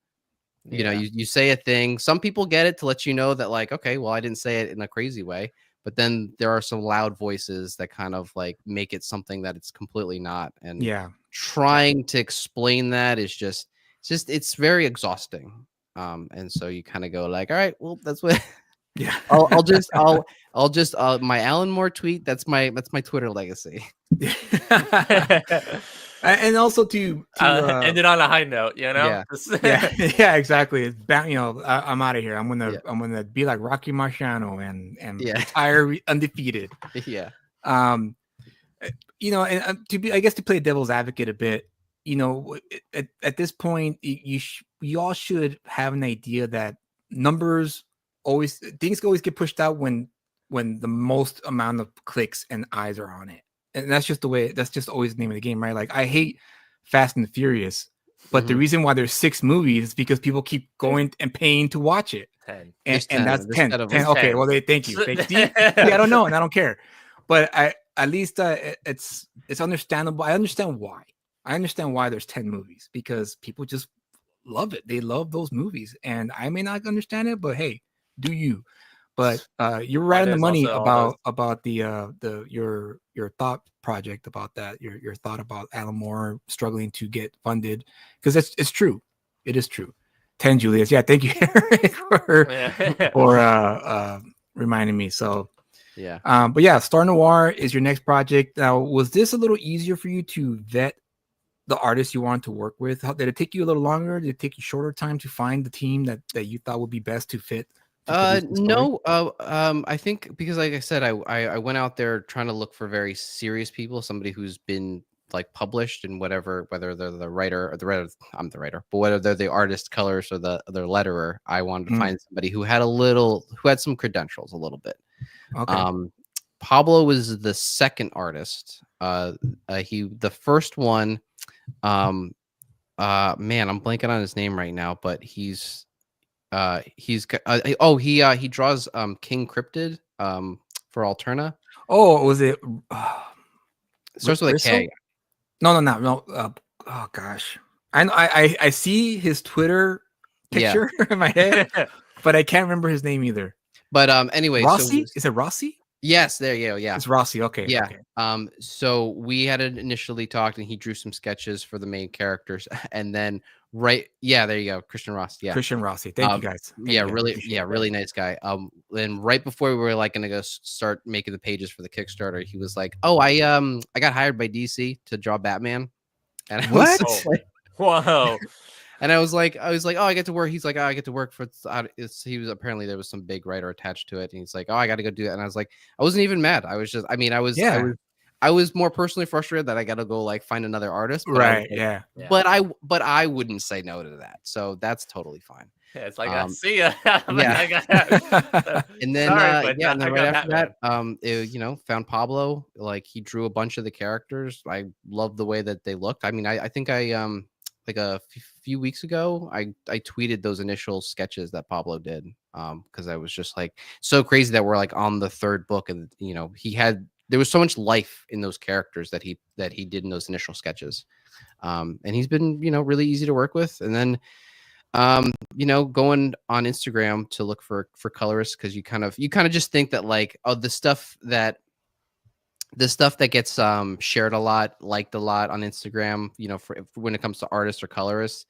You say a thing, some people get it to let you know that like, okay, well, I didn't say it in a crazy way. But then there are some loud voices that kind of like make it something that it's completely not. And trying to explain that is it's very exhausting. And so you kind of go like, all right, well, that's what. Yeah. I'll just my Alan Moore tweet. That's my Twitter legacy. And also to ended on a high note, you know. Yeah. yeah, yeah, exactly. It's you know, I'm out of here. I'm Yeah. gonna be like Rocky Marciano and Yeah. retire undefeated. Yeah. You know, and I guess to play devil's advocate a bit, you know, at this point, you all should have an idea that numbers things always get pushed out when the most amount of clicks and eyes are on it, and that's just always the name of the game, right? Like I hate Fast and the Furious, but the Mhm. reason why there's 6 movies is because people keep going and paying to watch it. 10. There's And 10. that's There's 10. 10 of 10. them. Okay, 10. well, thank you. See, I don't know, and I don't care. But at least it's understandable. I understand why. I understand why there's 10 movies, because people just love it. They love those movies, and I may not understand it, but hey, do you? But you're right on the there's money also all about your thought project about that. Your thought about Alan Moore struggling to get funded, because it's true. It is true. 10 Julius. Yeah, thank you Eric, for reminding me. So Yeah. but yeah, Star Noir is your next project. Now, was this a little easier for you to vet the artists you wanted to work with? Did it take you a little longer? Did it take you shorter time to find the team that you thought would be best to fit? To produce the story? No. I think because, like I said, I went out there trying to look for very serious people, somebody who's been like published in whatever, whether they're the writer or the writer, I'm the writer, but whether they're the artist, colorist, or the letterer, I wanted to find somebody who had some credentials a little bit. Okay. Pablo was the second artist. The first one, man, I'm blanking on his name right now, but he draws King Cryptid for Alterna. Oh, was it Starts with a K. No. Oh gosh, I see his Twitter picture in my head, but I can't remember his name either. But anyway, Rossi? Is it Rossi? Yes, there you go. Yeah, It's Rossi. Okay. yeah. Okay. So we had initially talked, and he drew some sketches for the main characters, and then there you go, Christian Ross. Yeah, Christian Rossi. Thank you guys. Thank you guys. really, Appreciate that. really nice guy. And right before we were like gonna go start making the pages for the Kickstarter, he was like, "Oh, I got hired by DC to draw Batman," and I was What? just like, Whoa. and I was like, oh, I get to work. He's like, oh, I get to work for. He was apparently there was some big writer attached to it, and he's like, oh, I got to go do that. And I was like, I wasn't even mad. I was just, I mean, I was more personally frustrated that I got to go like find another artist. But Right. like, Yeah. But I wouldn't say no to that. So that's totally fine. Yeah, it's like see ya. Yeah. And then Sorry, but and then I right got after that, found Pablo. Like he drew a bunch of the characters. I loved the way that they looked. I mean, I think like a few weeks ago, I tweeted those initial sketches that Pablo did, because I was just like so crazy that we're like on the third book, and there was so much life in those characters that he did in those initial sketches, and he's been really easy to work with. And then going on Instagram to look for colorists, because you kind of just think that like, oh, the stuff that gets shared a lot, liked a lot on Instagram, for when it comes to artists or colorists,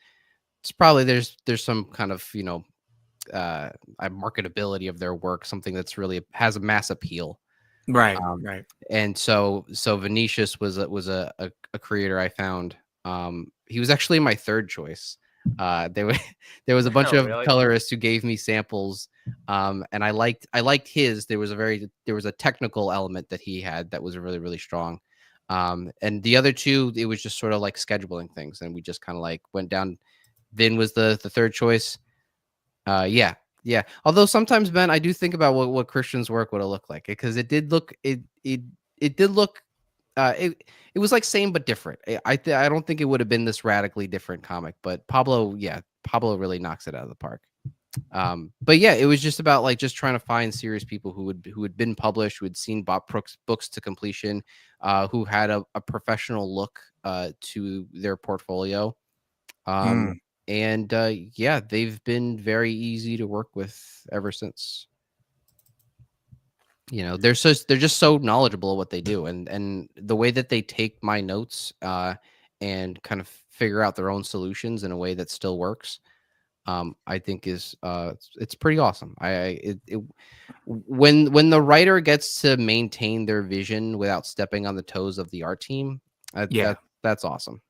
it's probably there's some kind of marketability of their work, something that's really has a mass appeal. Right. Right. And so Venetius was a creator I found. He was actually my third choice. There was a bunch of colorists who gave me samples, and I liked his. There was a technical element that he had that was really, really strong. And the other two, it was just sort of like scheduling things, and we just kind of like went down. Vin was the third choice. Yeah. Although sometimes, Ben, I do think about what Christian's work would have looked like, because it did look it was like same but different. I don't think it would have been this radically different comic, but Pablo really knocks it out of the park. But yeah, it was just about like just trying to find serious people who had been published, who had seen Bob Brooks books to completion, who had a professional look to their portfolio. And they've been very easy to work with ever since. They're just so knowledgeable of what they do, and the way that they take my notes and kind of figure out their own solutions in a way that still works, I think is it's pretty awesome. When the writer gets to maintain their vision without stepping on the toes of the art team, that's awesome.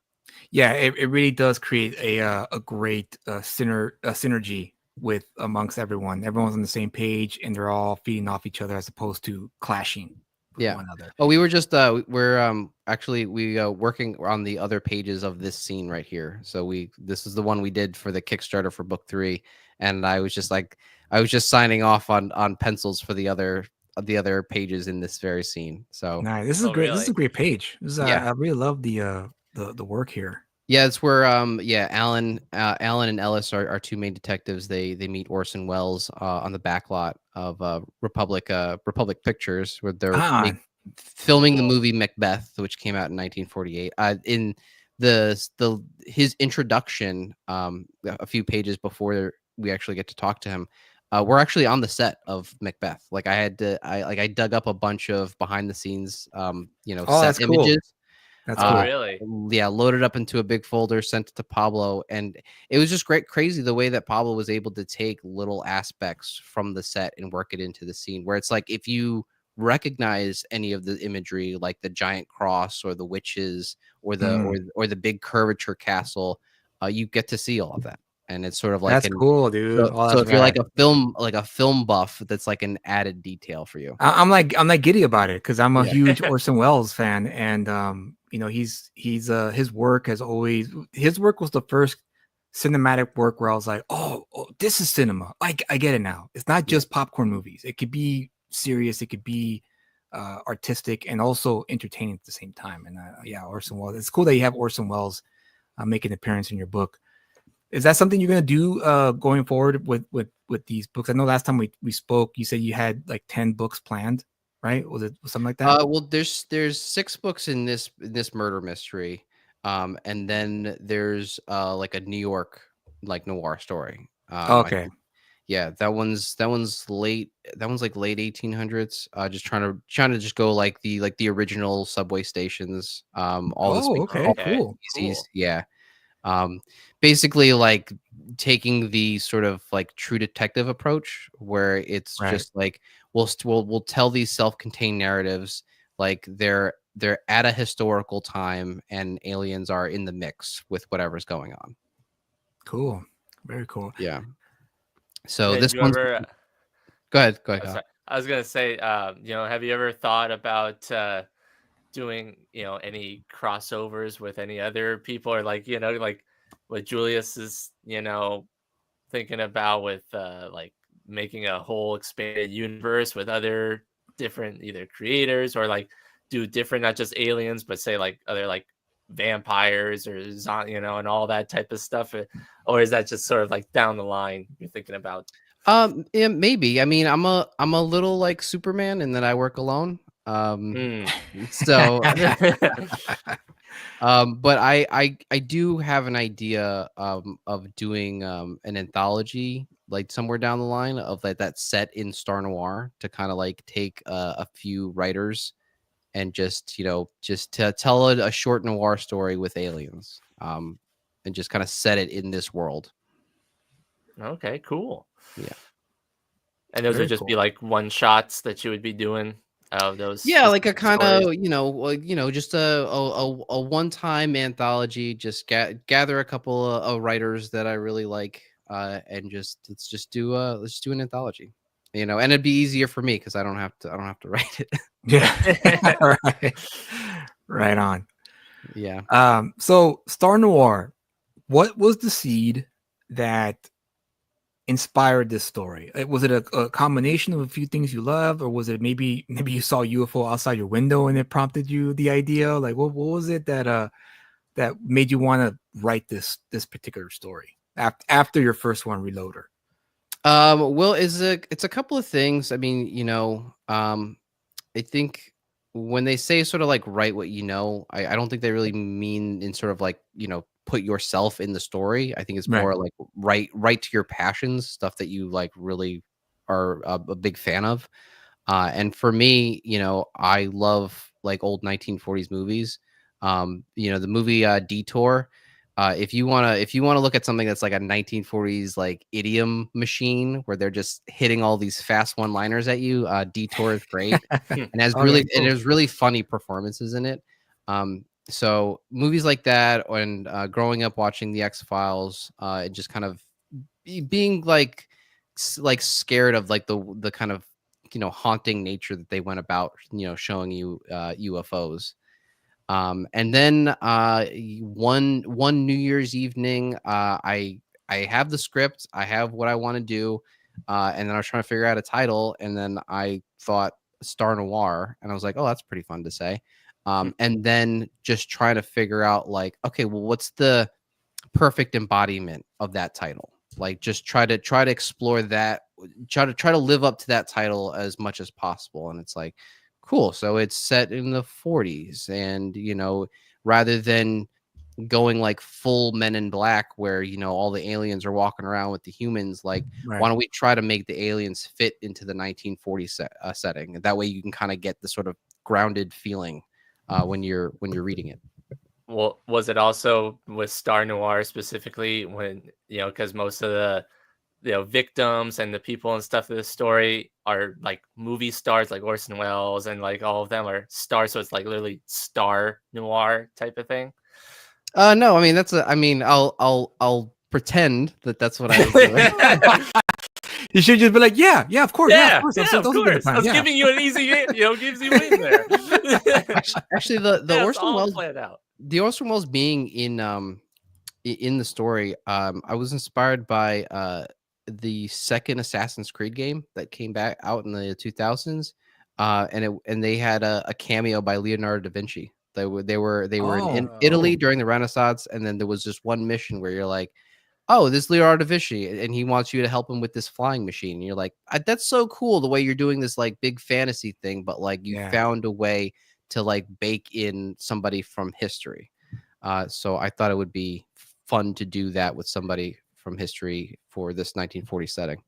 Yeah, it really does create a great synergy with amongst everyone. Everyone's on the same page and they're all feeding off each other as opposed to clashing with Yeah. one another. Oh, we were just we're actually we working on the other pages of this scene right here. So this is the one we did for the Kickstarter for book 3, and I was just signing off on pencils for the other pages in this very scene. So Nice. This is Oh, great. This is a really? great page. This is, Yeah. I really love the work here. yeah, it's where Alan and Ellis are two main detectives. They meet Orson Welles on the back lot of Republic Pictures, where they're Ah, filming the Cool. movie Macbeth, which came out in 1948. In his introduction, a few pages before we actually get to talk to him, we're actually on the set of Macbeth. Like I dug up a bunch of behind the scenes, oh, set that's cool. images. That's Oh, cool. really? Yeah, loaded up into a big folder, sent it to Pablo, and it was just crazy the way that Pablo was able to take little aspects from the set and work it into the scene. Where it's like if you recognize any of the imagery, like the giant cross or the witches or the or the big curvature castle, you get to see all of that, and it's sort of like That's cool, dude. Oh, so that's if you're like rad. a film buff, that's like an added detail for you. I'm like giddy about it because I'm a Yeah. huge Orson Welles fan, and he's his work has always his work was the first cinematic work where I was like, oh, this is cinema. I get it now. It's not just popcorn movies. It could be serious. It could be artistic and also entertaining at the same time. And yeah, Orson Welles. It's cool that you have Orson Welles make an appearance in your book. Is that something you're gonna do going forward with these books? I know last time we spoke, you said you had like 10 books planned, right? Was it something like that? Well, there's 6 books in this murder mystery, and then there's like a New York like noir story. I Okay. think, yeah, that one's late. That one's like late 1800s. Just trying to just go like the original subway stations. All this Oh, big okay, all Okay, cool. speakeasies. cool. Yeah. Basically like taking the sort of like true detective approach where it's Right. just like we'll tell these self-contained narratives like they're at a historical time and aliens are in the mix with whatever's going on. Cool. Very cool. Yeah. So Did this you one's ever? go ahead. Oh, sorry. I was gonna say, have you ever thought about doing, any crossovers with any other people, or like, like what Julius is, thinking about with like making a whole expanded universe with other different either creators, or like do different, not just aliens, but say like other like vampires or and all that type of stuff, or is that just sort of like down the line you're thinking about? Yeah, maybe. I mean, I'm a little like Superman in that I work alone. Mm. So but I do have an idea of doing an anthology like somewhere down the line of that set in Star Noir to kind of like take a few writers and just to tell a short noir story with aliens, and just kind of set it in this world. Okay, cool. Yeah. And those Very would just cool. be like one shots that you would be doing out of those. Yeah, like a specific kind stories. of just a one-time anthology. Just gather a couple of writers that I really like, and let's just do an anthology. And it'd be easier for me because I don't have to write it. Yeah. Right. Right on. Yeah. So Star Noir, what was the seed that inspired this story? Was it a combination of a few things you loved, or was it maybe you saw a UFO outside your window and it prompted you the idea? Like what was it that made you want to write this particular story after your first one, Reloader? Well, it's a couple of things. I mean, I think when they say sort of like write what I don't think they really mean in sort of like, put yourself in the story. I think it's Right. more like write to your passions, stuff that you like really are a big fan of. And for me, I love like old 1940s movies. The movie Detour. If you wanna look at something that's like a 1940s like idiom machine where they're just hitting all these fast one-liners at you, Detour is great and has Okay, it cool. has really funny performances in it. so movies like that, and growing up watching the X-Files, and just kind of being like like scared of like the kind of haunting nature that they went about showing you UFOs. And then one New Year's evening, I have the script, I have what I want to do, and then I was trying to figure out a title, and then I thought Star Noir, and I was like, oh, that's pretty fun to say. And then just trying to figure out like, okay, well, what's the perfect embodiment of that title? Like, just try to explore that, try to live up to that title as much as possible. And it's like, cool. So it's set in the 40s, and rather than going like full Men in Black, where all the aliens are walking around with the humans, like Right. why don't we try to make the aliens fit into the 1940s setting? That way you can kind of get the sort of grounded feeling when you're reading it. Well, was it also with Star Noir specifically when, because most of the, victims and the people and stuff of the story are like movie stars, like Orson Welles, and like all of them are stars. So it's like literally Star Noir type of thing. No, I mean, I'll pretend that that's what I was doing. You should just be like, yeah, of course, Yeah, of course. of course. I was giving you an easy, gives you in there. Actually, the Orson all Welles, planned out. the Orson Welles being in the story, I was inspired by the second Assassin's Creed game that came back out in the 2000s, and they had a cameo by Leonardo da Vinci. They were in Italy during the Renaissance, and then there was just one mission where you're like, oh, this Leonardo da Vinci, and he wants you to help him with this flying machine. And you're like, that's so cool the way you're doing this like big fantasy thing, but like you found a way to like bake in somebody from history. So I thought it would be fun to do that with somebody from history for this 1940 setting.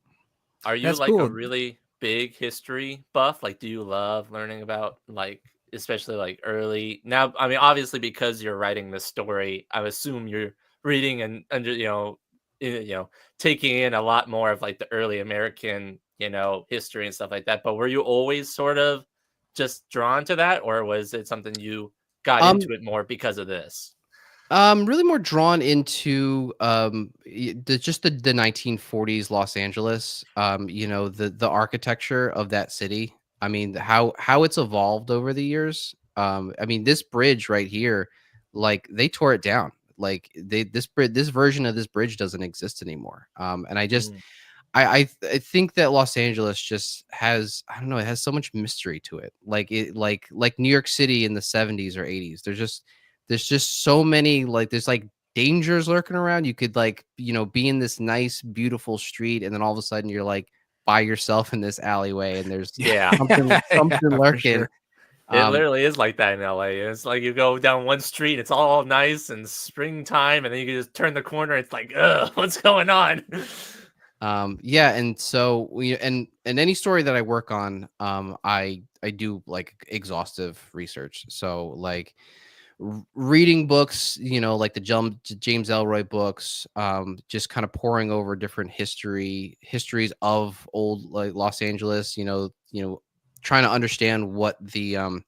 Are you like a really big history buff? Like, do you love learning about like, especially like early? Now, I mean, obviously because you're writing the story, I assume you're reading and under taking in a lot more of like the early American history and stuff like that. But were you always sort of just drawn to that, or was it something you got into it more because of this? Really more drawn into the 1940s Los Angeles. The architecture of that city. I mean, how it's evolved over the years. I mean, this bridge right here, like they tore it down. Like this version of this bridge doesn't exist anymore. And I just I think that Los Angeles just has, I don't know, it has so much mystery to it. Like New York City in the 70s or 80s. There's just so many, like there's like dangers lurking around. You could like, be in this nice, beautiful street, and then all of a sudden you're like by yourself in this alleyway, and there's something lurking. Sure. It literally is like that in LA. It's like you go down one street, it's all nice and springtime, and then you can just turn the corner. It's like, ugh, what's going on? Yeah, and so and any story that I work on, I do like exhaustive research. So like reading books, like the James Ellroy books, just kind of poring over different histories of old like Los Angeles, trying to understand what the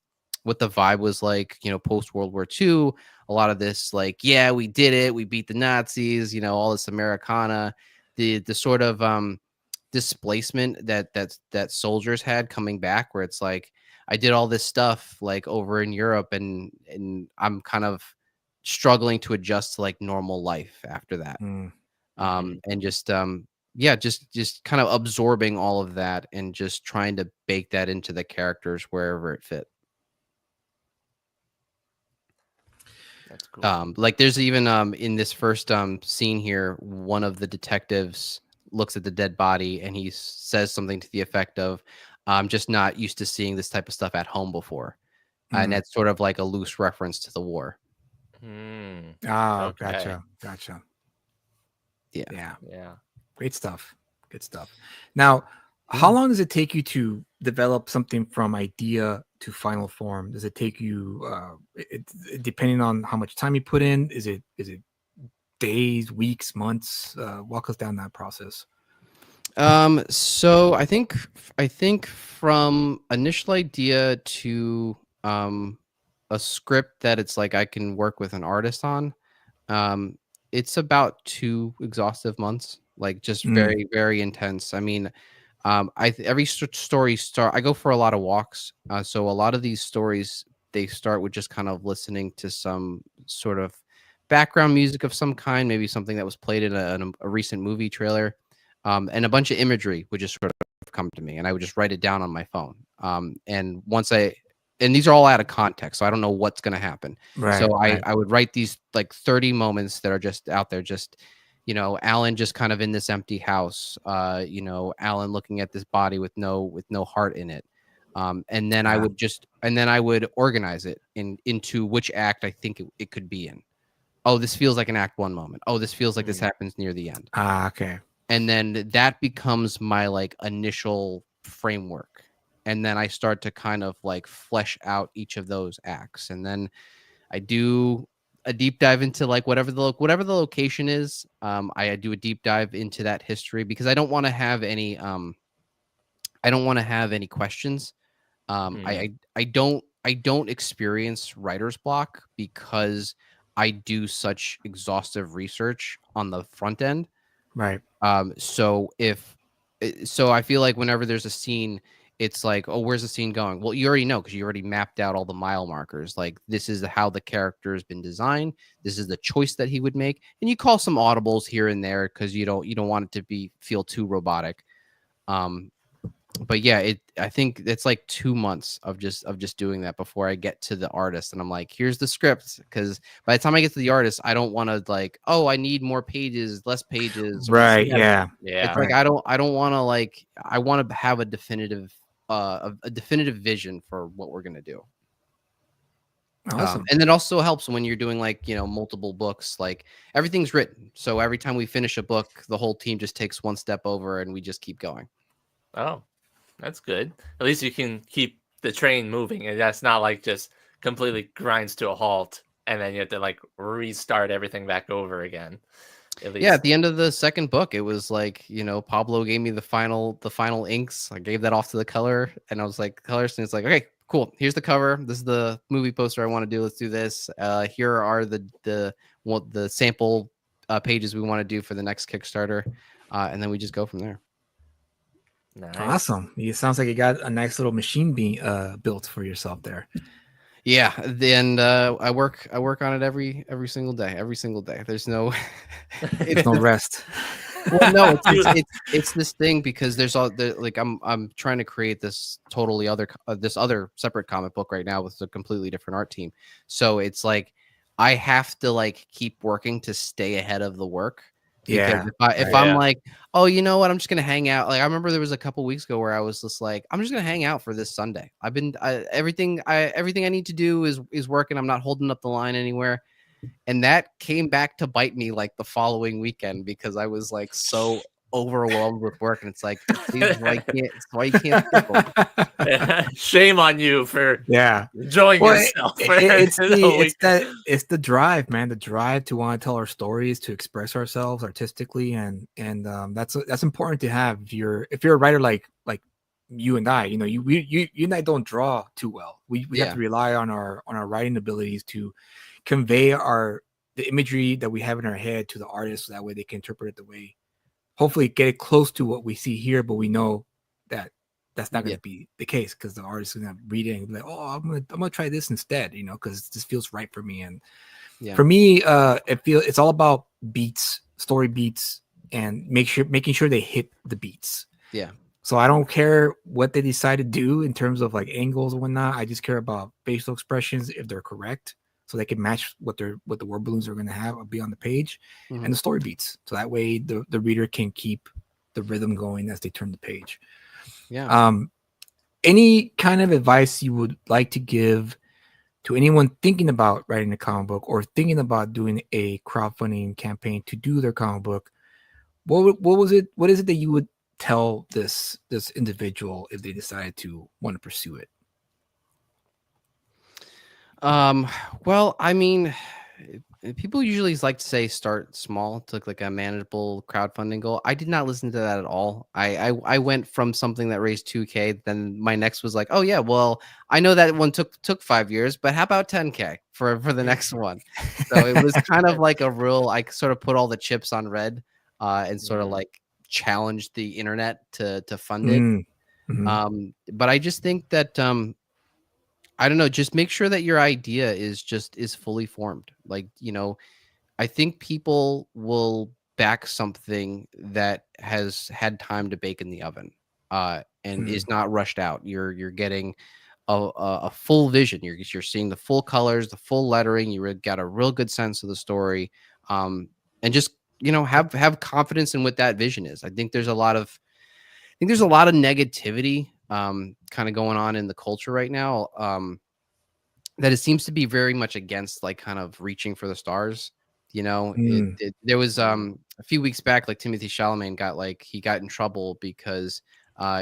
vibe was like, post World War II. A lot of this, like, yeah, we did it, we beat the Nazis, all this Americana, the sort of displacement that soldiers had coming back, where it's like, I did all this stuff like over in Europe, and I'm kind of struggling to adjust to like normal life after that. And just just kind of absorbing all of that and just trying to bake that into the characters wherever it fit. That's cool. Like there's even in this first scene here, one of the detectives looks at the dead body and he says something to the effect of, I'm just not used to seeing this type of stuff at home before. And that's sort of like a loose reference to the war. Oh, Okay. Gotcha. Yeah. Great stuff. Good stuff. Now, how long does it take you to develop something from idea to final form? Does it take you, depending on how much time you put in? Is it days, weeks, months? Walk us down that process. So I think from initial idea to a script that it's like I can work with an artist on, it's about 2 exhaustive months, like just Mm. very, very intense. I mean, every story start. I go for a lot of walks, so a lot of these stories they start with just kind of listening to some sort of background music of some kind, maybe something that was played in a recent movie trailer, and a bunch of imagery would just sort of come to me, and I would just write it down on my phone. And once and these are all out of context, so I don't know what's going to happen. Right. So right. I would write these like 30 moments that are just out there, just Alan just kind of in this empty house, Alan looking at this body with no heart in it. And then I would organize it into which act I think it could be in. Oh, this feels like an act 1 moment. Oh, this feels like this happens near the end. Okay. And then that becomes my like initial framework. And then I start to kind of like flesh out each of those acts. And then I do a deep dive into like whatever the location is. I do a deep dive into that history because I don't want to have any questions. I don't experience writer's block because I do such exhaustive research on the front end. Right. So I feel like whenever there's a scene, it's like, oh, where's the scene going? Well, you already know because you already mapped out all the mile markers. Like this is how the character has been designed. This is the choice that he would make, and you call some audibles here and there because you don't want it to feel too robotic. But yeah, I think it's like 2 months of just doing that before I get to the artist, and I'm like, here's the script, because by the time I get to the artist, I don't want to like, oh, I need more pages, less pages. Right. Yeah. It's like I don't want to like, I want to have a definitive vision for what we're gonna do. Awesome. And it also helps when you're doing like multiple books, like everything's written, so every time we finish a book, the whole team just takes one step over and we just keep going. Oh, that's good. At least you can keep the train moving, and that's not like just completely grinds to a halt, and then you have to like restart everything back over again. At least. Yeah, at the end of the second book, it was like Pablo gave me the final inks. I gave that off to the color, and I was like, colorist, and it's like, okay, cool. Here's the cover. This is the movie poster I want to do. Let's do this. Here are the sample pages we want to do for the next Kickstarter, and then we just go from there. Nice. Awesome. It sounds like you got a nice little machine being built for yourself there. Yeah, and I work on it every single day. Every single day. There's no It's no rest. Well, no, it's this thing because there's all like I'm trying to create this totally other this other separate comic book right now with a completely different art team. So it's like I have to like keep working to stay ahead of the work. Yeah. If I'm like, oh, you know what, I'm just gonna hang out. Like I remember there was a couple weeks ago where I was just like, I'm just gonna hang out for this Sunday. Everything I need to do is working. I'm not holding up the line anywhere. And that came back to bite me like the following weekend because I was like so overwhelmed with work, and it's like, why you can't skip them? Shame on you for enjoying yourself. It's the drive, man. The drive to want to tell our stories, to express ourselves artistically, and that's important to have. If you're a writer like you and I, you and I don't draw too well. We have to rely on our writing abilities to convey the imagery that we have in our head to the artist, so that way they can interpret it the way, hopefully get it close to what we see here, but we know that that's not going to be the case because the artist is going to read it and be like, oh, I'm gonna try this instead, because this feels right for me. And for me, it's all about beats, story beats, and making sure they hit the beats. Yeah. So I don't care what they decide to do in terms of like angles and whatnot. I just care about facial expressions, if they're correct, so they can match what the word balloons are going to have or be on the page, and the story beats. So that way the reader can keep the rhythm going as they turn the page. Yeah. Any kind of advice you would like to give to anyone thinking about writing a comic book or thinking about doing a crowdfunding campaign to do their comic book? What is it that you would tell this individual if they decided to want to pursue it? Well, I mean, People usually like to say start small to like a manageable crowdfunding goal. I did not listen to that at all. I went from something that raised 2K, then my next was like, oh yeah, well, I know that one took 5 years, but how about 10K for the next one? So it was kind of like a real, I sort of put all the chips on red and sort of like challenged the internet to fund it. Mhm. But I just think that I don't know, just make sure that your idea is fully formed. Like, I think people will back something that has had time to bake in the oven, and is not rushed out. You're getting a full vision. You're seeing the full colors, the full lettering. Got a real good sense of the story, and just have confidence in what that vision is. I think there's a lot of negativity, kind of going on in the culture right now. That it seems to be very much against like kind of reaching for the stars. Mm. There was a few weeks back, like Timothy Chalamet got in trouble because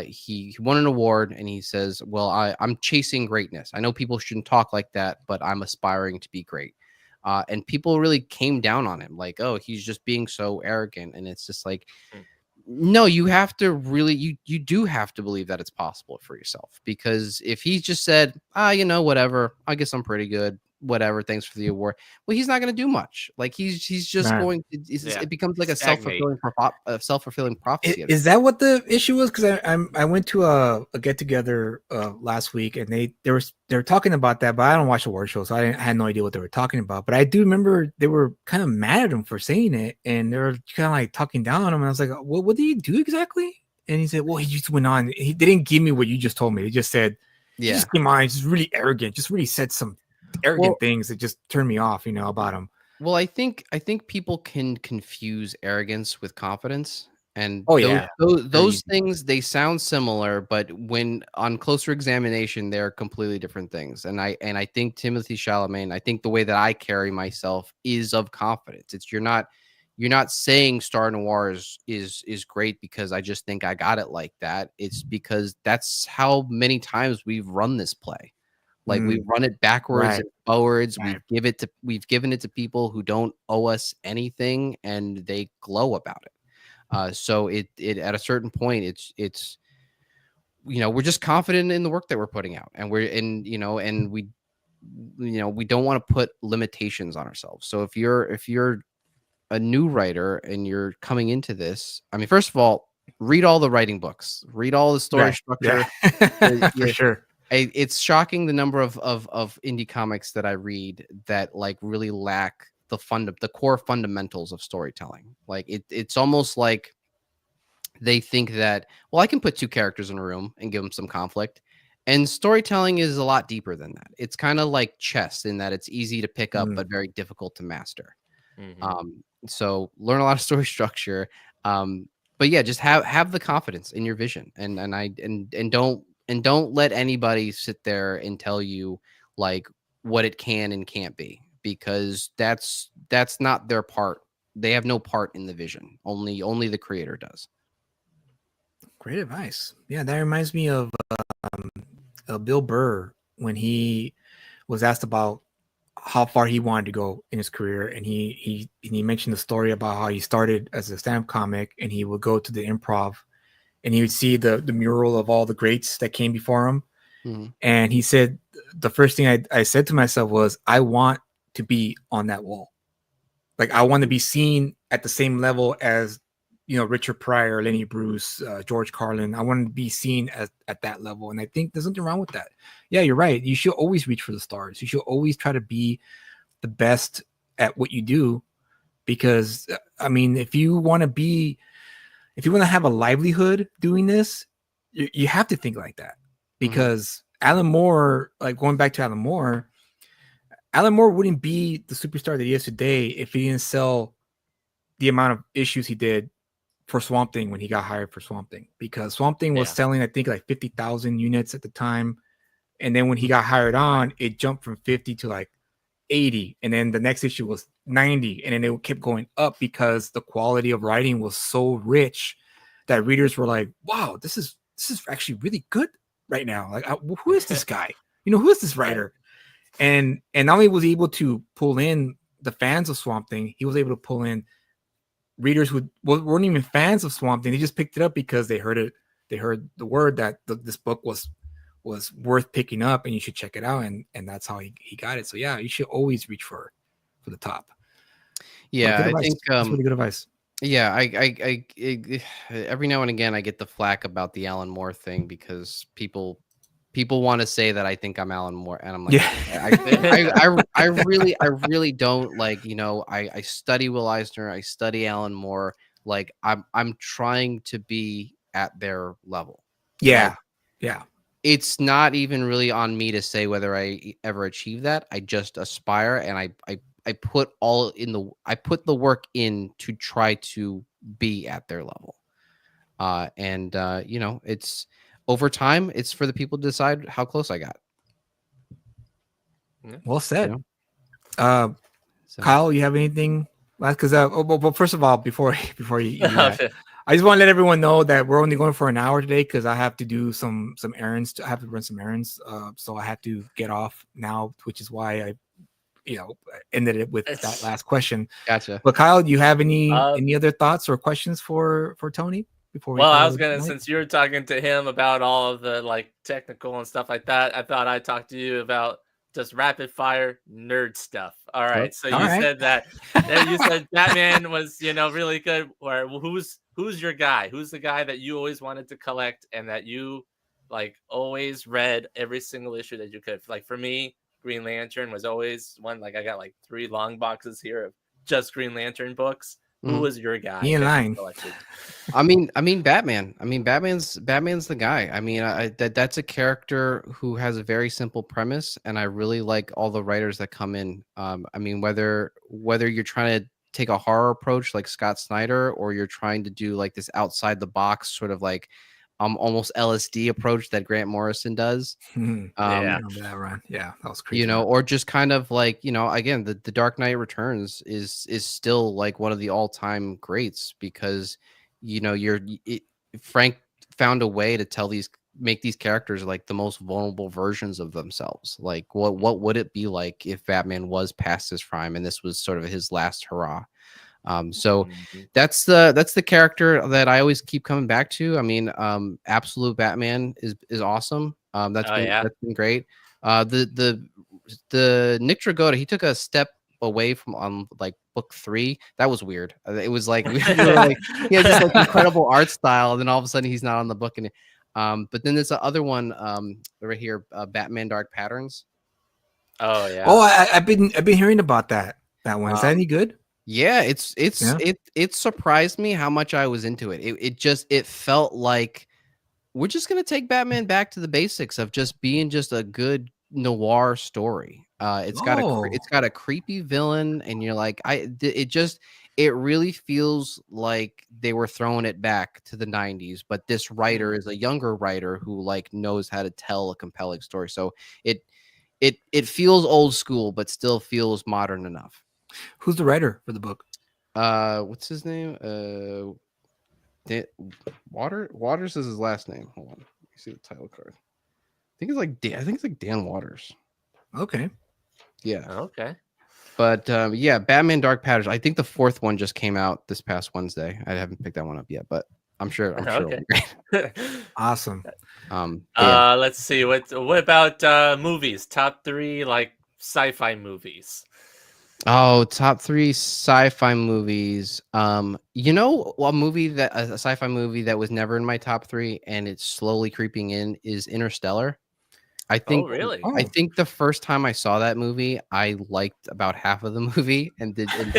he won an award and he says, well, I'm chasing greatness. I know people shouldn't talk like that, but I'm aspiring to be great. And people really came down on him, like, oh, he's just being so arrogant. And it's just like, no, you have to really, you do have to believe that it's possible for yourself, because if he just said, whatever, I guess I'm pretty good, whatever, thanks for the award, well, he's not going to do much. Like he's just Right. going to, it becomes like a Stagnate. self-fulfilling prophecy. Is that what the issue was? Because I went to a get together last week, and they were talking about that, but I don't watch award shows, so I had no idea what they were talking about. But I do remember they were kind of mad at him for saying it, and they were kind of like talking down on him. And I was like, what did he do exactly? And he said, well, he just went on. They didn't give me what you just told me. He just said, he just came on, just really arrogant, just really said some arrogant things that just turned me off, about him. Well, I think people can confuse arrogance with confidence, and those things, they sound similar, but when on closer examination, they're completely different things. And I think Timothy Chalamet, I think the way that I carry myself is of confidence. It's you're not saying Star Noir is great because I just think I got it like that. It's because that's how many times we've run this play. Like we run it backwards and forwards. Right. We've given it to people who don't owe us anything, and they glow about it. So it at a certain point, it's we're just confident in the work that we're putting out, and we don't want to put limitations on ourselves. So if you're a new writer and you're coming into this, I mean, first of all, read all the writing books, read all the story structure. Yeah. For sure. It's shocking the number of indie comics that I read that like really lack the core fundamentals of storytelling. Like it's almost like they think that, well, I can put two characters in a room and give them some conflict. And storytelling is a lot deeper than that. It's kind of like chess in that it's easy to pick up, but very difficult to master. So learn a lot of story structure. But yeah, just have the confidence in your vision, and don't let anybody sit there and tell you like what it can and can't be, because that's not their part. They have no part in the vision. Only the creator does. Great advice. Yeah, that reminds me of Bill Burr when he was asked about how far he wanted to go in his career, and he mentioned the story about how he started as a stand-up comic, and he would go to the Improv, and he would see the mural of all the greats that came before him. And he said the first thing I said to myself was, I want to be on that wall. Like I want to be seen at the same level as Richard Pryor, Lenny Bruce, George Carlin. I want to be seen at that level. And I think there's nothing wrong with that. Yeah, you're right. You should always reach for the stars. You should always try to be the best at what you do, because I mean, if you want to have a livelihood doing this, you have to think like that, because Alan Moore, like going back to Alan Moore wouldn't be the superstar that he is today if he didn't sell the amount of issues he did for Swamp Thing when he got hired for Swamp Thing, because Swamp Thing was selling, I think, like 50,000 units at the time. And then when he got hired on, it jumped from 50 to like 80. And then the next issue was 90. And then it kept going up because the quality of writing was so rich that readers were like, wow, this is actually really good right now. Like, who is this guy? Who is this writer? And not only was he able to pull in the fans of Swamp Thing, he was able to pull in readers who weren't even fans of Swamp Thing. They just picked it up because they heard it. They heard the word that this book was worth picking up, and you should check it out. And that's how he got it. So yeah, you should always reach for the top. Yeah, I think that's really good advice. yeah, I every now and again I get the flack about the Alan Moore thing because people want to say that I think I'm Alan Moore, and I'm like, Yeah. I really don't. Like, you know, I study Will Eisner, I study Alan Moore. Like, I'm trying to be at their level. Yeah. Like, Yeah. it's not even really on me to say whether I ever achieve that. I just aspire, and I put the work in to try to be at their level. You know, it's over time, it's for the people to decide how close I got. Well said. You know? So, Kyle, you have anything last? Because well, first of all, before you do that, I just want to let everyone know that we're only going for an hour today because I have to do some errands. I have to run some errands, so I have to get off now, which is why I, ended it with that last question. gotcha. But Kyle, do you have any other thoughts or questions for Tony before we? Well, I was gonna, since you were talking to him about all of the like technical and stuff like that, I thought I'd talk to you about just rapid fire nerd stuff. All right. So you said that you said Batman was, really good. Or who's your guy? Who's the guy that you always wanted to collect and that you like always read every single issue that you could? Like for me, Green Lantern was always one. Like I got like 3 long boxes here of just Green Lantern books. Who was your guy? Me and line. I mean, Batman. I mean, Batman's the guy. I mean, that's a character who has a very simple premise, and I really like all the writers that come in. I mean, whether you're trying to take a horror approach like Scott Snyder, or you're trying to do like this outside the box sort of like almost LSD approach that Grant Morrison does. That run. Yeah, that was crazy. Or just kind of like, again, the Dark Knight Returns is still like one of the all-time greats because Frank found a way to make these characters like the most vulnerable versions of themselves. Like what would it be like if Batman was past his prime and this was sort of his last hurrah? So that's the character that I always keep coming back to. I mean, Absolute Batman is awesome. That's been great. The Nick Dragotta, he took a step away from like book 3. That was weird. It was like, we were like he has this like incredible art style, and then all of a sudden he's not on the book. And but then there's the other one right here, Batman Dark Patterns. Oh yeah. Oh, I've been hearing about that one. Is that any good? Yeah, it surprised me how much I was into it. It felt like we're just gonna take Batman back to the basics of just being just a good noir story. It's got a creepy villain, and you're like, it really feels like they were throwing it back to the 90s, but this writer is a younger writer who like knows how to tell a compelling story. So it feels old school, but still feels modern enough. Who's the writer for the book? What's his name? Waters is his last name. Hold on, let me see the title card. I think it's like Dan Waters. Okay. Yeah. Okay. But Batman Dark Patterns. I think the 4th one just came out this past Wednesday. I haven't picked that one up yet, but I'm sure. Okay. It'll be great. Awesome. Let's see. What about movies? Top 3 like sci-fi movies. Oh, top 3 sci-fi movies. A sci-fi movie that was never in my top 3 and it's slowly creeping in is Interstellar. I think. Oh, really? I think the first time I saw that movie, I liked about half of the movie and didn't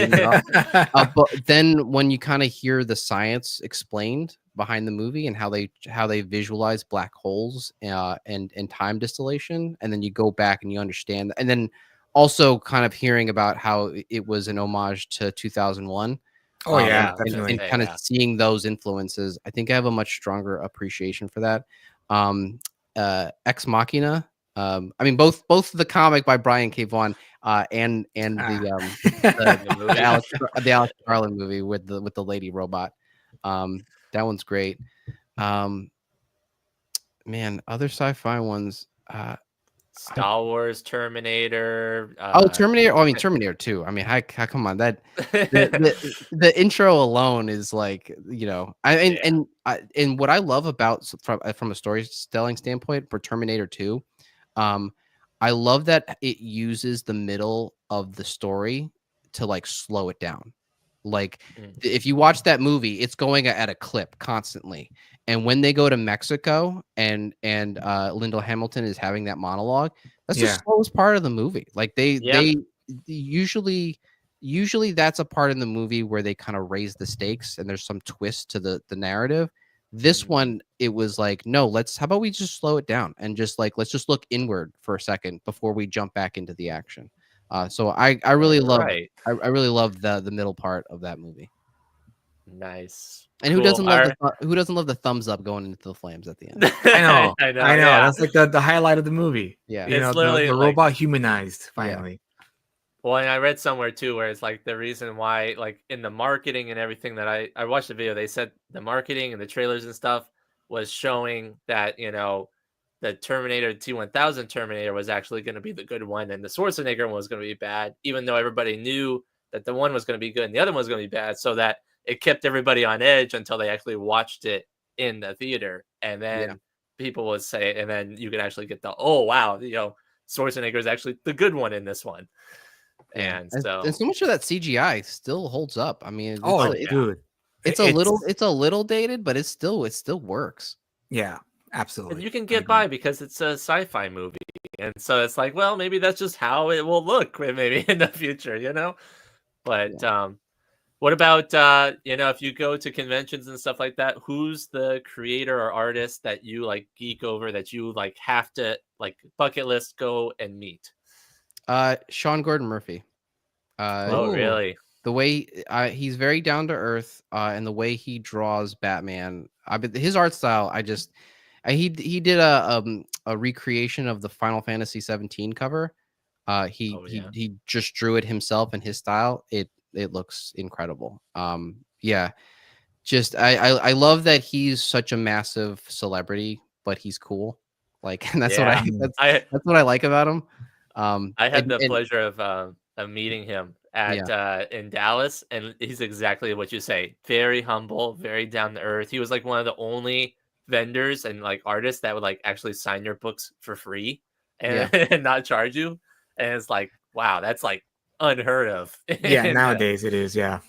but then when you kind of hear the science explained behind the movie and how they visualize black holes and time distillation, and then you go back and you understand, and then also kind of hearing about how it was an homage to 2001. Oh yeah, definitely. And kind of seeing those influences, I think I have a much stronger appreciation for that. Ex Machina. I mean, both the comic by Brian K. Vaughan and the Alex Garland movie with the lady robot. That one's great. Man, other sci-fi ones. Star Wars, Terminator. Oh, Terminator. Oh, I mean Terminator 2. I mean, how come on that the intro alone is like, Yeah. and what I love about from a storytelling standpoint for Terminator 2, I love that it uses the middle of the story to like slow it down. Like Mm. if you watch that movie, it's going at a clip constantly. And when they go to Mexico and Lyndall Hamilton is having that monologue, that's the Yeah. slowest part of the movie. Like Yep. they usually that's a part in the movie where they kind of raise the stakes and there's some twist to the narrative. This Mhm. one, it was like, no, how about we just slow it down and just like let's just look inward for a second before we jump back into the action. So I really love Right. I really love the middle part of that movie. Nice. And who Cool. doesn't love who doesn't love the thumbs up going into the flames at the end? I know. I know. I know. Yeah. That's like the highlight of the movie. Yeah. You It's know, literally the like- robot humanized finally. Well, and I read somewhere too where it's like the reason why, like in the marketing and everything that I watched the video, they said the marketing and the trailers and stuff was showing that, the Terminator T1000 Terminator was actually going to be the good one, and the Schwarzenegger one was going to be bad, even though everybody knew that the one was going to be good and the other one was going to be bad, so that it kept everybody on edge until they actually watched it in the theater, and then people would say, and then you could actually get the, oh wow, Schwarzenegger is actually the good one in this one. And so much of that CGI still holds up. I mean, Dude, it's a little dated, but it still works. Yeah, absolutely. and you can get by because it's a sci-fi movie, and so it's like, well, maybe that's just how it will look maybe in the future, But what about if you go to conventions and stuff like that, who's the creator or artist that you like geek over that you like have to like bucket list go and meet? Sean Gordon Murphy. Oh, really? The way he's very down to earth, and the way he draws Batman, his art style, he did a recreation of the Final Fantasy 17 cover. He just drew it himself in his style. It looks incredible. Just I love that he's such a massive celebrity, but he's cool. Like, and that's that's what I like about him. I had the pleasure of meeting him at in Dallas, and he's exactly what you say. Very humble, very down to earth. He was like one of the only vendors and like artists that would like actually sign your books for free and, and not charge you. And it's like, wow, that's like unheard of. Yeah, nowadays it is. Yeah.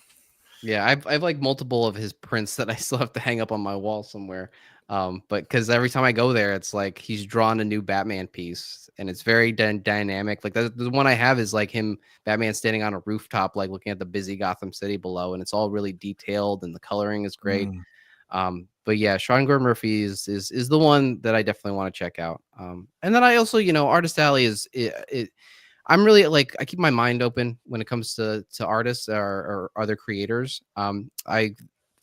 Yeah, I've like multiple of his prints that I still have to hang up on my wall somewhere. But because every time I go there, it's like he's drawn a new Batman piece, and it's very dynamic. Like the one I have is like Batman standing on a rooftop, like looking at the busy Gotham City below, and it's all really detailed, and the coloring is great. But yeah, Sean Gordon Murphy is the one that I definitely want to check out. And then I also, Artist Alley is I'm really like, I keep my mind open when it comes to artists or other creators. I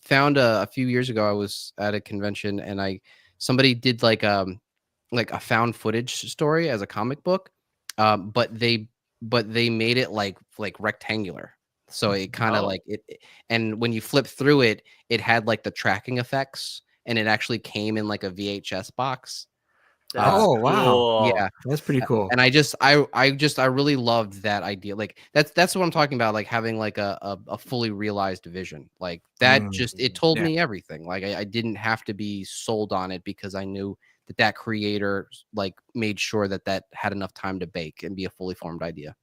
found a few years ago, I was at a convention and somebody did like a found footage story as a comic book, but they made it like rectangular. So it kind of like it, and when you flip through it, it had like the tracking effects, and it actually came in like a VHS box. Wow, cool. Yeah, that's pretty cool. And I really loved that idea. Like that's what I'm talking about. Like having like a fully realized vision like that. It told me everything. Like I didn't have to be sold on it because I knew that creator like made sure that had enough time to bake and be a fully formed idea.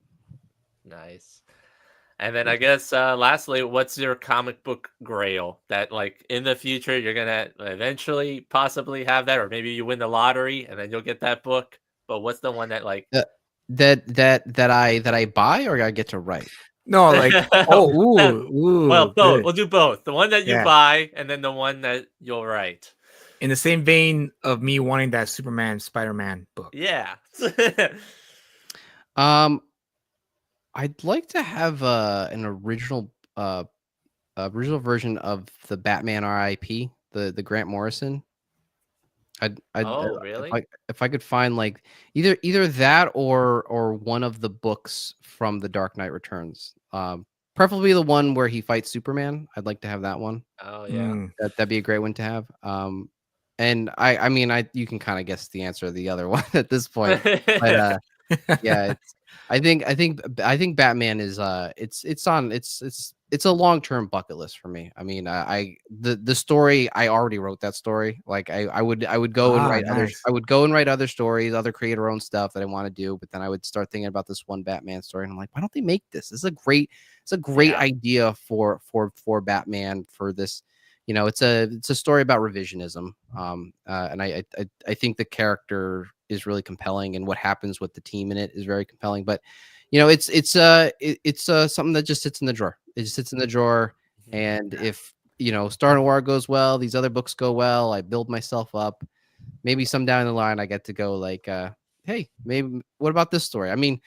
Nice. And then I guess lastly, what's your comic book grail that like in the future you're gonna eventually possibly have that, or maybe you win the lottery and then you'll get that book? But what's the one that like that I buy or I get to write? No, like ooh. Well, both. Good. We'll do both. The one that you buy and then the one that you'll write. In the same vein of me wanting that Superman Spider-Man book. Yeah. I'd like to have an original version of the Batman RIP, the Grant Morrison. Really? If I could find like either that or one of the books from The Dark Knight Returns. Preferably the one where he fights Superman. I'd like to have that one. Oh yeah. That'd be a great one to have. And And I mean, you can kind of guess the answer to the other one at this point. But yeah, I think Batman is it's a long-term bucket list for me. I mean, the story, I already wrote that story. Like I would go and write nice. I would go and write other stories, other creator own stuff that I want to do, but then I would start thinking about this one Batman story, and I'm like, why don't they make this? This is a great idea for Batman, for this. You know, it's a story about revisionism. And I think the character is really compelling, and what happens with the team in it is very compelling. But you know, it's something that just sits in the drawer. It just sits in the drawer. And if, you know, Star Noir goes well, these other books go well, I build myself up. Maybe some down the line I get to go like, hey, maybe what about this story? I mean,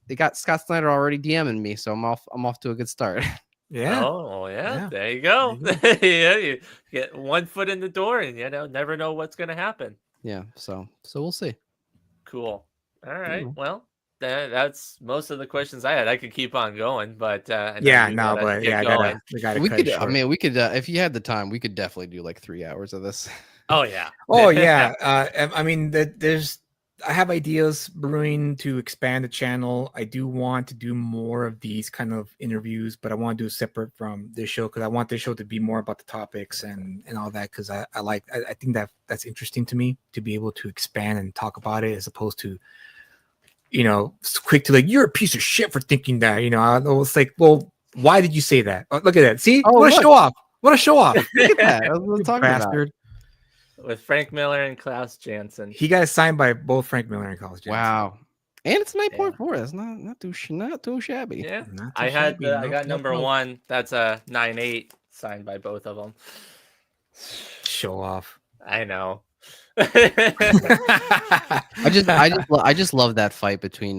they got Scott Snyder already DMing me, so I'm off to a good start. Yeah. Oh yeah, Yeah. there you go. There Yeah, you get one foot in the door, and never know what's gonna happen. Yeah, so we'll see. Cool. All right. Mhm. Well, that's most of the questions I had. I could keep on going, but I know Yeah, you no, gotta but get yeah, going. we gotta We cut could, it I short. mean, we could, if you had the time, we could definitely do like 3 hours of this. Oh yeah. Oh yeah, I mean, I have ideas brewing to expand the channel. I do want to do more of these kind of interviews, but I want to do it separate from this show because I want this show to be more about the topics and all that. Because I think that's interesting to me, to be able to expand and talk about it, as opposed to, you know, quick to like, you're a piece of shit for thinking that. You know, I was like, well, why did you say that? Oh, look at that. See, Oh, what a look. show off! What a show off! Look at that. That's what I'm You talking about. bastard. With Frank Miller and Klaus Janson. He got signed by both Frank Miller and Klaus Janson. Wow. And it's 9.4. That's not too shabby. Yeah. Not too I shabby. I got Nope, number nope. 1. That's a 9.8 signed by both of them. Show off. I know. I just love that fight between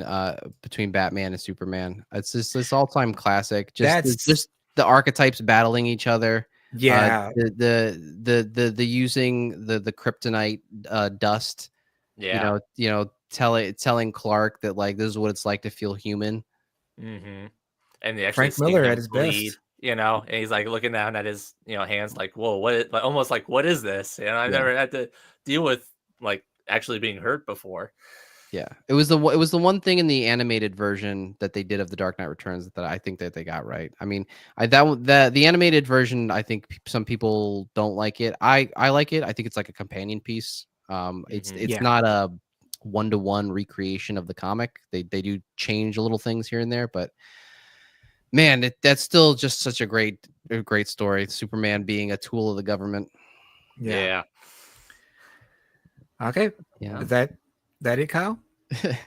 Batman and Superman. It's just this all-time classic. Just the archetypes battling each other. Yeah. The using the kryptonite dust. Yeah. You know, telling Clark that like this is what it's like to feel human. Mm-hmm. And they actually Frank see Miller him at his bleed, best. you know, and he's like looking down at his, hands like, whoa, like, almost like, what is this? And I've never had to deal with like actually being hurt before. Yeah, it was the one thing in the animated version that they did of The Dark Knight Returns that I think that they got right. I mean, the animated version, I think some people don't like it. I like it. I think it's like a companion piece. It's not a one-to-one recreation of the comic. They do change little things here and there, but man, that's still just such a great story. Superman being a tool of the government. Yeah. Okay. Yeah. Is that it, Kyle?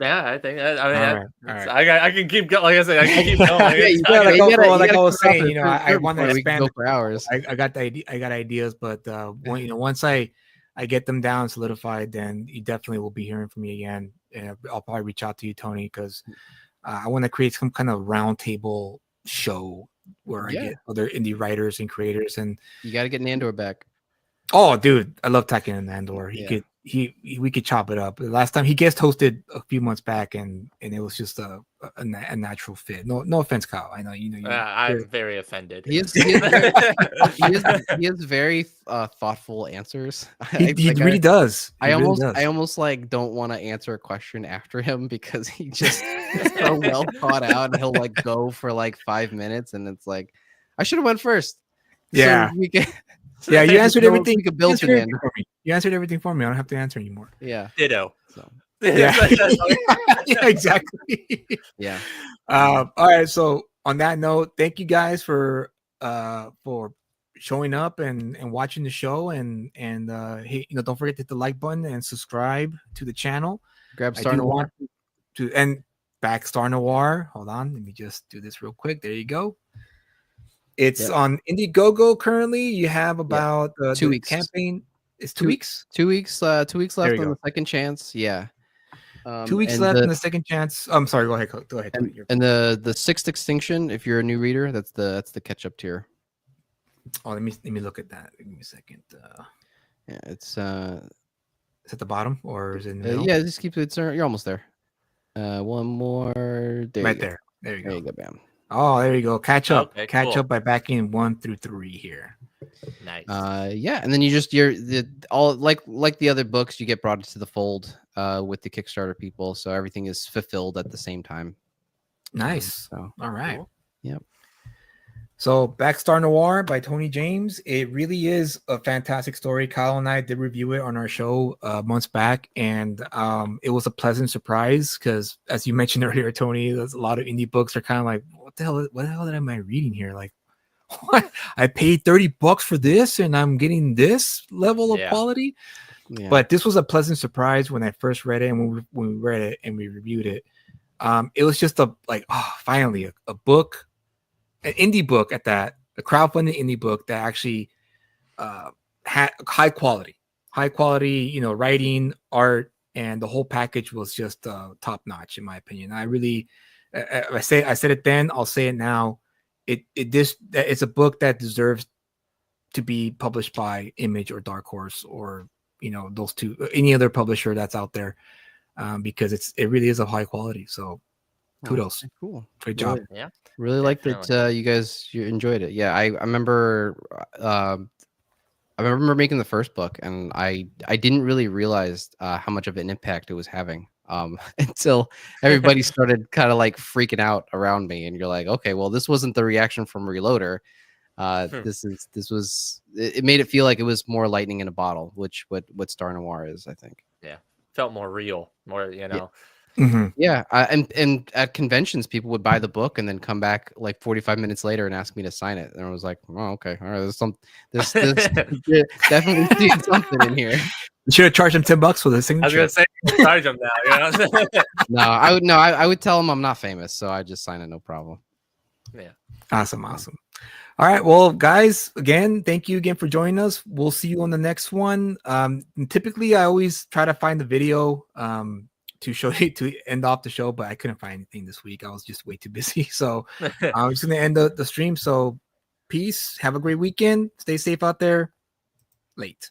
Yeah, I think. I mean, All right. I can keep going. Like I said, I can keep going. Yeah, you Yeah, gotta- like, you gotta- like you I gotta was cut off saying, the you know, I third want to before we expand. go for hours. I got I got ideas, but once I get them down solidified, then you definitely will be hearing from me again. And I'll probably reach out to you, Tony, because I want to create some kind of roundtable show where I get other indie writers and creators. And You got to get Nandor back. oh, dude, I love Taki and Nandor. We could chop it up. Last time he guest hosted a few months back, and it was just a natural fit. No offense, Kyle. I know you. I'm very offended. He has very thoughtful answers. He really does. I almost like don't want to answer a question after him because he just is so well thought out, and he'll like go for like 5 minutes, and it's like I should have went first. Yeah. So we can, Yeah, you answered everything. We could build You answered everything for me. You answered everything for me. I don't have to answer anymore. Yeah. Ditto. So Yeah, yeah, exactly. yeah. All right. So on that note, thank you guys for showing up and watching the show, and hey, don't forget to hit the like button and subscribe to the channel. Grab I Star do Noir. want to and back Star Noir. Hold on, let me just do this real quick. There you go. It's on Indiegogo currently. You have about 2 weeks. Campaign. It's 2 weeks. 2 weeks. 2 weeks left we on go. the second chance. Yeah. 2 weeks left in the second chance. I'm sorry. Go ahead. Go ahead. And the sixth extinction. If you're a new reader, that's the catch up tier. Oh, let me look at that. Give me a second. Yeah, it's Is it at the bottom or is it in the middle? yeah. Just keep it. You're almost there. One more. There Right you go. there. There you There go. you go. Bam. Oh, there you go. Catch up. Okay, Catch cool. up by backing 1 through 3 here. Nice. Yeah, and then you're all like the other books, you get brought into the fold with the Kickstarter people, so everything is fulfilled at the same time. Nice. So All right. Cool. Yep. So Backstar Noir by Tony James. It really is a fantastic story. Kyle and I did review it on our show months back, and it was a pleasant surprise because, as you mentioned earlier, Tony, there's a lot of indie books are kind of like, what the hell am I reading here? Like, what? I paid $30 for this, and I'm getting this level of Yeah. quality. Yeah. But this was a pleasant surprise when I first read it, and when we read it and we reviewed it. It was just finally a book. An indie book at that, a crowdfunded indie book that actually had high quality, writing, art, and the whole package was just top notch in my opinion. I really, I said it then, I'll say it now. It's a book that deserves to be published by Image or Dark Horse or those two, any other publisher that's out there, because it really is of high quality. So kudos, cool, great job. Yeah. Really like that Definitely. you enjoyed it. Yeah, I remember making the first book, and I didn't really realize how much of an impact it was having until everybody started kind of like freaking out around me, and you're like, okay, well, this wasn't the reaction from Reloader. It made it feel like it was more lightning in a bottle, which what Star Noir is, I think. Yeah. Felt more real, more, Mm-hmm. Yeah, and at conventions, people would buy the book and then come back like 45 minutes later and ask me to sign it, and I was like, "Oh, okay, all right, this yeah, definitely seeing something in here." You should have charged him $10 for the I was signature. gonna say charge them now. No, I would tell them I'm not famous, so I just sign it, no problem. Yeah. Awesome. All right, well, guys, again, thank you again for joining us. We'll see you on the next one. Typically, I always try to find the video to show you to end off the show, but I couldn't find anything this week. I was just way too busy. So I'm just gonna end the stream. So peace. Have a great weekend. Stay safe out there. Late.